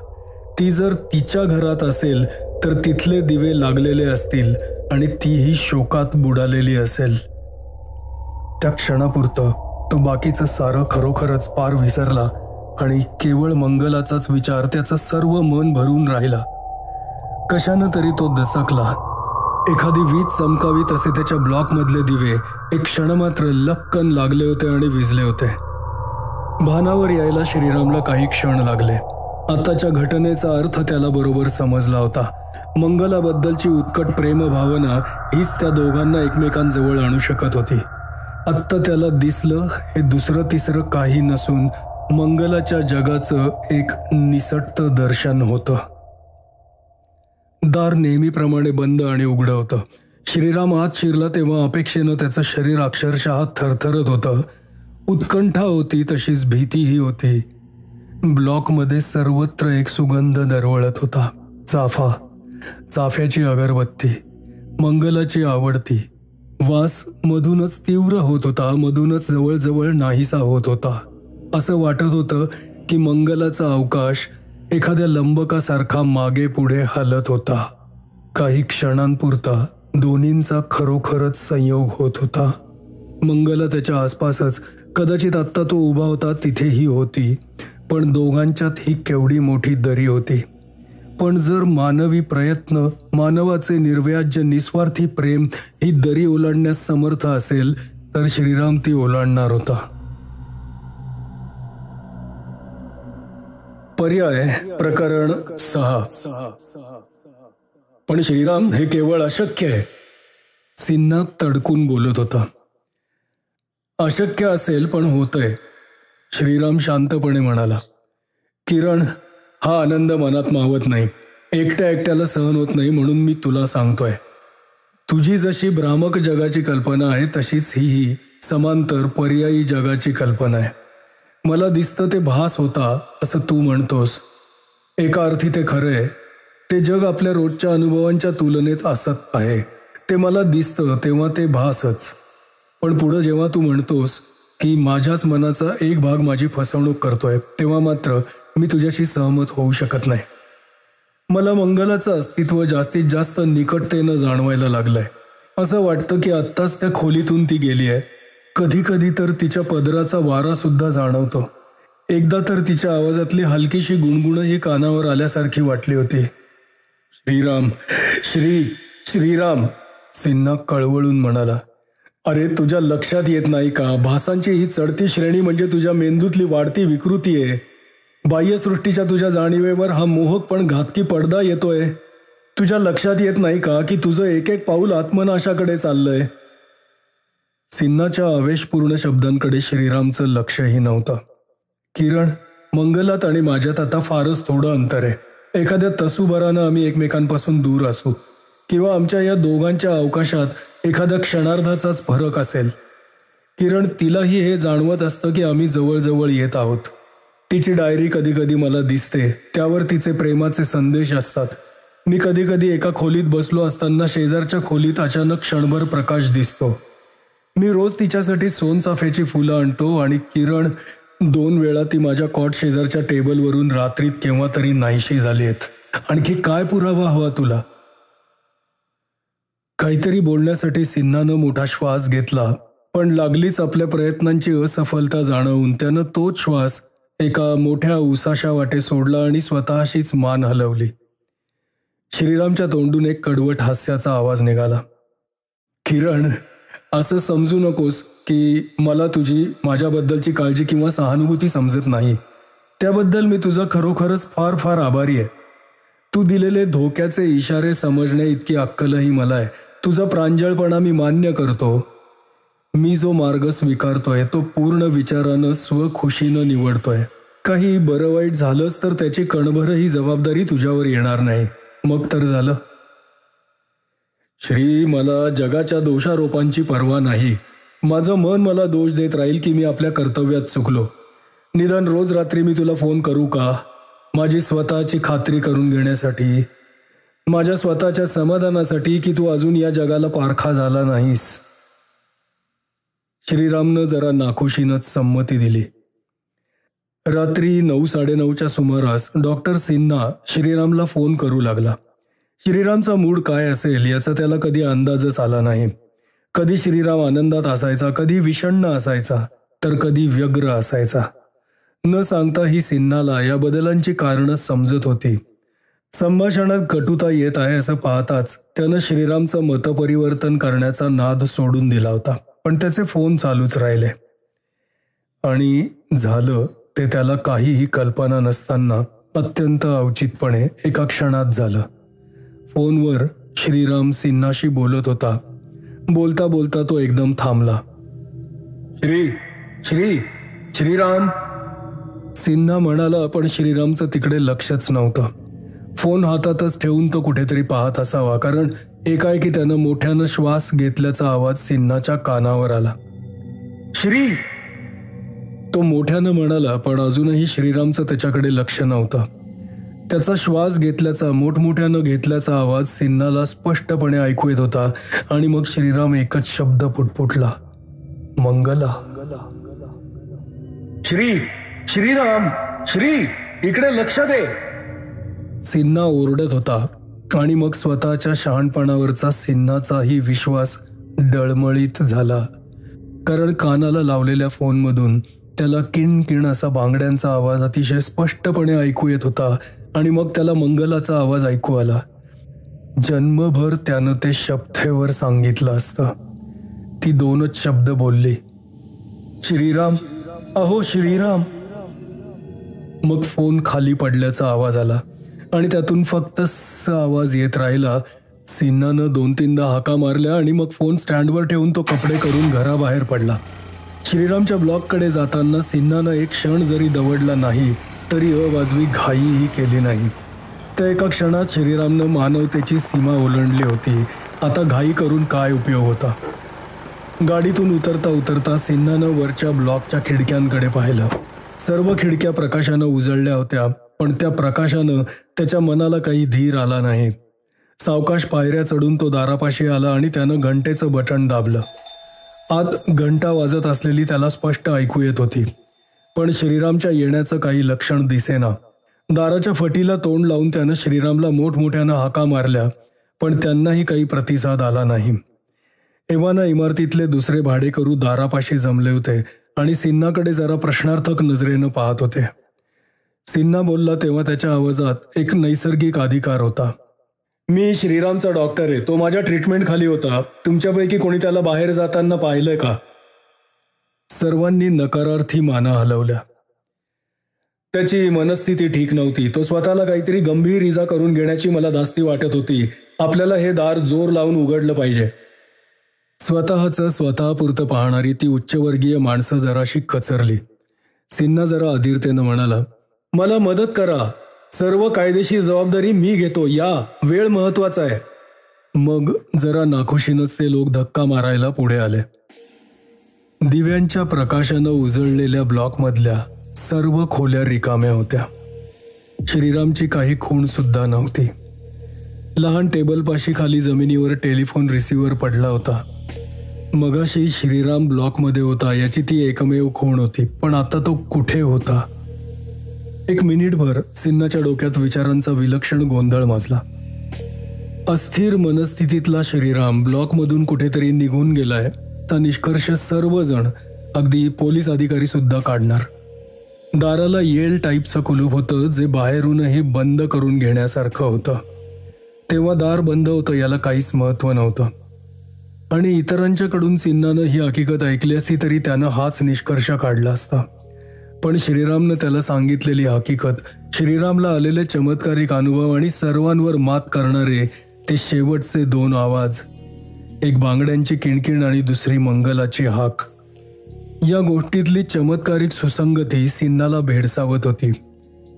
ती जर तिच्या घरात असेल तर तिथले दिवे लागलेले असतील आणि तीही शोकात बुडालेली असेल. त्या क्षणापुरतं तो बाकीचं सारं खरोखरच पार विसरला आणि केवळ मंगलाचाच विचार त्याचं सर्व मन भरून राहिला. कशानं तरी तो दचकला. एखादी वीज चमकावी तसे त्याच्या ब्लॉकमधले दिवे एक क्षणमात्र लक्कन लागले होते आणि विझले होते. भानावर यायला श्रीरामला काही क्षण लागले. आताच्या घटनेचा अर्थ त्याला बरोबर समजला होता. मंगलाबद्दलची उत्कट प्रेमभावना हीच त्या दोघांना एकमेकांजवळ आणू शकत होती. आत्ता त्याला दिसलं हे दुसरं तिसरं काही नसून मंगलाच्या जगाचं एक निसटतं दर्शन होतं. दार नेहमीप्रमाणे बंद आणि उघडं होतं. श्रीराम आत शिरला तेव्हा अपेक्षेनं त्याचं शरीर अक्षरशः थरथरत होतं. उत्कंठा होती तशीच भीतीही होती. ब्लॉकमध्ये सर्वत्र एक सुगंध दरवळत होता. चाफ्याची अगरबत्ती, मंगलाची आवडती. वास मधूनच तीव्र होत होता, मधूनच जवळजवळ नाहीसा होत होता. असं वाटत होतं की मंगलाचा अवकाश एखाद्या लंबकासारखा मागे पुढे हलत होता. काही क्षणांपुरता दोन्हींचा खरोखरच संयोग होत होता. मंगला त्याच्या आसपासच, कदाचित आत्ता तो उभा होता तिथेही होती. पण दोघांच्यात ही केवढी मोठी दरी होती. पण जर मानवी प्रयत्न, मानवाचे निर्व्याज्य निस्वार्थी प्रेम ही दरी ओलांडण्यास समर्थ असेल तर श्रीराम ती ओलांडणार होता. पर्याय प्रकरण 6. पण श्रीराम, हे केवळ अशक्य आहे. सिन्हा तडकून बोलत होता. अशक्य असेल पण होतंय, श्रीराम शांतपणे म्हणाला. किरण, हा आनंद मनात मावत नाही. एकट्या एकट्याला सहन होत नाही म्हणून मी तुला सांगतोय. तुझी जशी भ्रामक जगाची कल्पना आहे तशीच ही समांतर पर्यायी जगाची कल्पना आहे. मला दिसतं ते भास होता असं तू म्हणतोस. एका अर्थी ते खरं आहे. ते जग आपल्या रोजच्या अनुभवांच्या तुलनेत असत आहे. ते मला दिसतं तेव्हा ते भासच. पण पुढं जेव्हा तू म्हणतोस की माझ्याच मनाचा एक भाग माझी फसवणूक करतोय, तेव्हा मात्र मी तुझ्याशी सहमत होऊ शकत नाही. मला मंगलाचं अस्तित्व जास्तीत जास्त निकटतेनं जाणवायला लागलंय. असं वाटतं की आत्ताच त्या खोलीतून ती गेली आहे. कधी कधी तर तिच्या पदराचा वारा सुद्धा जाणवतो. एकदा तर तिच्या आवाजातली हलकीशी गुणगुणही कानावर आल्यासारखी वाटली होती. श्रीराम, श्रीराम, सिन्हा कळवळून म्हणाला. अरे तुझ्या लक्षात येत नाही का? भासांची ही चढती श्रेणी म्हणजे तुझ्या मेंदूतली वाढती विकृती आहे. बाह्यसृष्टीच्या तुझ्या जाणीवेवर हा मोहक पण घातकी पडदा येतोय. तुझ्या लक्षात येत नाही का की तुझं एक एक पाऊल आत्मनाशाकडे चाललंय. सिन्हाच्या आवेशपूर्ण शब्दांकडे श्रीरामचं लक्षही नव्हतं. किरण, मंगलात आणि माझ्यात आता फारच थोडं अंतर आहे. एखाद्या तसूभरानं आम्ही एकमेकांपासून दूर असू, किंवा आमच्या या दोघांच्या अवकाशात एखाद्या क्षणार्धाचाच फरक असेल. किरण, तिलाही हे जाणवत असतं की आम्ही जवळजवळ येत आहोत. तिची डायरी कधी कधी मला दिसते. त्यावर तिचे प्रेमाचे संदेश असतात. मी कधी कधी एका खोलीत बसलो असताना शेजारच्या खोलीत अचानक क्षणभर प्रकाश दिसतो. मी रोज तिच्यासाठी सोनचाफ्याची फुलं आणतो आणि किरण, 2 वेळा ती माझ्या कॉट शेजारच्या टेबलवरून रात्रीत केव्हा तरी नाहीशी झाली आहेत. आणखी काय पुरावा हवा तुला? काहीतरी बोलण्यासाठी सिन्हानं मोठा श्वास घेतला, पण लागलीच आपल्या प्रयत्नांची असफलता जाणवून त्यानं तोच श्वास एका मोठ्या उसाशा वाटे सोडला आणि स्वतःशीच मान हलवली. श्रीरामच्या तोंडून एक कडवट हास्याचा आवाज निघाला. किरण, असं समजू नकोस की मला तुझी माझ्याबद्दलची काळजी किंवा सहानुभूती समजत नाही. त्याबद्दल मी तुझा खरोखरच फार फार आभारी आहे. तू दिलेले धोक्याचे इशारे समजणे इतकी अक्कलही मला आहे. तुझा प्रांजळपणा मी मान्य करतो. मी जो मार्ग स्वीकारतोय तो पूर्ण विचारानं, स्वखुशीनं निवडतोय. काही बरं वाईट झालंच तर त्याची कणभरही जबाबदारी तुझ्यावर येणार नाही. मग तर झालं. श्री, मला जगाच्या दोषारोपांची पर्वा नाही. माझं मन मला दोष देत राहील की मी आपल्या कर्तव्यात चुकलो. निदान रोज रात्री मी तुला फोन करू का? माझी स्वतःची खात्री करून घेण्यासाठी, माझ्या स्वतःच्या समाधानासाठी की तू अजून या जगाला पारखा झाला नाहीस. श्रीरामनं जरा नाखुशीनंच संमती दिली. रात्री 9-9:30च्या सुमारास डॉक्टर सिन्हा श्रीरामला फोन करू लागला. श्रीरामचा मूड काय असेल याचा त्याला कधी अंदाजच आला नाही. कधी श्रीराम आनंदात असायचा, कधी विषण्ण असायचा, तर कधी व्यग्र असायचा. न सांगताही सिन्हाला या बदलांची कारणं समजत होती. संभाषणात कटुता येत आहे असं पाहताच त्यानं श्रीरामचं मतपरिवर्तन करण्याचा नाद सोडून दिला होता. पण त्याचे फोन चालूच राहिले. आणि झालं ते त्याला काहीही कल्पना नसताना अत्यंत औचित्यपणे एका क्षणात झालं. फोनवर श्रीराम सिन्हाशी बोलत होता. बोलता बोलता तो एकदम थांबला. श्रीराम, सिन्हा म्हणाला, पण श्रीरामचं तिकडे लक्षच नव्हतं. फोन हातातच ठेवून तो कुठेतरी पाहत असावा, कारण एकाएकी त्यानं मोठ्यानं श्वास घेतल्याचा आवाज सिन्हाच्या कानावर आला. श्री, तो मोठ्यानं म्हणाला, पण अजूनही श्रीरामचं त्याच्याकडे लक्ष नव्हतं. त्याचा श्वास घेतल्याचा, मोठमोठ्यानं घेतल्याचा आवाज सिन्हाला स्पष्टपणे ऐकू येत होता. आणि मग श्रीराम एकच शब्द पुटपुटला, मंगला. श्रीराम, इकडे लक्ष दे. सिन्हा ओरडत होता. आणि मग स्वतःच्या शहाणपणावरचा सिन्हाचाही विश्वास डळमळीत झाला, कारण कानाला लावलेल्या फोनमधून त्याला किणकिण असा बांगड्यांचा आवाज अतिशय स्पष्टपणे ऐकू येत होता. आणि मग त्याला मंगलाचा आवाज ऐकू आला. जन्मभर त्यानं ते शब्देवर सांगितलं असतं. ती 2च शब्द बोलली, श्रीराम, अहो श्रीराम. मग फोन खाली पडल्याचा आवाज आला आणि त्यातून फक्त आवाज येत राहिला. सिन्हानं 2-3दा हाका मारल्या आणि मग फोन स्टँडवर ठेवून तो कपडे करून घराबाहेर पडला. श्रीरामच्या ब्लॉककडे जाताना सिन्हानं एक क्षण जरी दवडला नाही तरी अवाजवी घाईही केली नाही. त्या एका क्षणात श्रीरामनं मानवतेची सीमा ओलांडली होती. आता घाई करून काय उपयोग होता. गाडीतून उतरता उतरता सिन्हानं वरच्या ब्लॉकच्या खिडक्यांकडे पाहिलं. सर्व खिडक्या प्रकाशानं उजळल्या होत्या, पण त्या प्रकाशानं त्याच्या मनाला काही धीर आला नाही. सावकाश पायऱ्या चढून तो दारापाशी आला आणि त्यानं घंटेचं बटण दाबलं. आत घंटा वाजत असलेली त्याला स्पष्ट ऐकू येत होती, पण श्रीरामच्या येण्याचं काही लक्षण दिसेना. दाराच्या फटीला तोंड लावून त्यानं श्रीरामला मोठमोठ्यानं हाका मारल्या, पण त्यांनाही काही प्रतिसाद आला नाही. एव्हाना इमारतीतले दुसरे भाडेकरू दारापाशी जमले होते आणि सिन्हाकडे जरा प्रश्नार्थक नजरेनं पाहत होते. सिन्हा बोलला तेव्हा त्याच्या आवाजात एक नैसर्गिक अधिकार होता. मी श्रीरामचा डॉक्टर आहे. तो माझ्या ट्रीटमेंट खाली होता. तुमच्यापैकी कोणी त्याला बाहेर जाताना पाहिलंय का? सर्वांनी नकारार्थी माना हलवल्या. त्याची मनस्थिती ठीक नव्हती. तो स्वतःला काहीतरी गंभीर इजा करून घेण्याची मला धास्ती वाटत होती. आपल्याला हे दार जोर लावून उघडलं पाहिजे. स्वतःचं स्वतःपुरतं पाहणारी ती उच्चवर्गीय माणसं जराशी कचरली. सिन्हा जरा अधीरतेनं म्हणाला, मला मदत करा. सर्व कायदेशीर जबाबदारी मी घेतो. या, वेळ महत्वाचा आहे. मग जरा नाखुशीनंच ते लोक धक्का मारायला पुढे आले. दिव्यांच्या प्रकाशानं उजळलेल्या ब्लॉकमधल्या सर्व खोल्या रिकाम्या होत्या. श्रीरामची काही खूण सुद्धा नव्हती. लहान टेबलपाशी खाली जमिनीवर टेलिफोन रिसिव्हर पडला होता. मगाशी श्रीराम ब्लॉकमध्ये होता याची ती एकमेव खूण होती, पण आता तो कुठे होता? एक मिनिटभर सिन्हाच्या डोक्यात विचारांचा विलक्षण गोंधळ माजला. अस्थिर मनस्थितीतला श्रीराम ब्लॉकमधून कुठेतरी निघून गेलाय चा निष्कर्ष सर्वजण, अगदी पोलीस अधिकारी सुद्धा काढणार. दाराला येल टाईपचं कुलूप होतं, जे बाहेरूनही बंद करून घेण्यासारखं होतं. तेव्हा दार बंद होतं याला काहीच महत्त्व नव्हतं, आणि इतरांच्याकडून सिन्हानं ही हकीकत ऐकली असती तरी त्यानं हाच निष्कर्ष काढला असता. पण श्रीरामनं त्याला सांगितलेली हकीकत, श्रीरामला आलेले चमत्कारिक अनुभव आणि सर्वांवर मात करणारे ते शेवटचे 2 आवाज, एक बांगड्यांची किणकिण आणि दुसरी मंगलाची हाक, या गोष्टीतली चमत्कारिक सुसंगती सिन्हाला भेडसावत होती.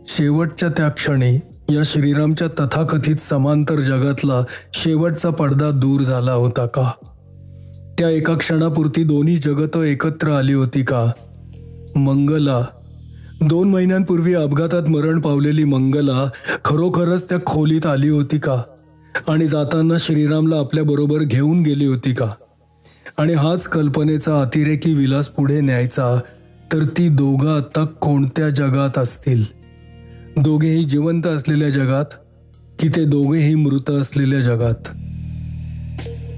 शेवटच्या त्या क्षणी या श्रीरामच्या तथाकथित समांतर जगातला शेवटचा पडदा दूर झाला होता का? त्या एका क्षणापुरती दोन्ही जगतं एकत्र आली होती का? मंगला, 2 महिन्यांपूर्वी अपघातात मरण पावलेली मंगला खरोखरच त्या खोलीत आली होती का? आणि जाताना श्रीरामला आपल्याबरोबर घेऊन गेली होती का? आणि हाच कल्पनेचा अतिरेकी विलास पुढे न्यायचा तर ती दोघं आता कोणत्या जगात असतील? दोघेही जिवंत असलेल्या जगात की ते दोघेही मृत असलेल्या जगात?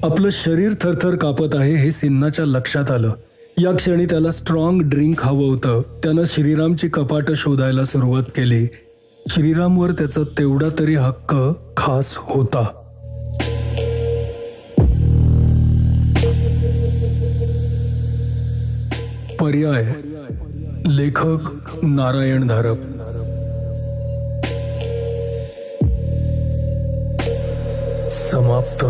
आपलं शरीर थरथर कापत आहे हे सिन्हाच्या लक्षात आलं. या क्षणी त्याला स्ट्रॉंग ड्रिंक हवं होतं. त्यानं श्रीरामची कपाटं शोधायला सुरुवात केली. श्रीरामवर त्याचा तेवढा तरी हक्क खास होता. पर्याय, लेखक नारायण धारप. समाप्त.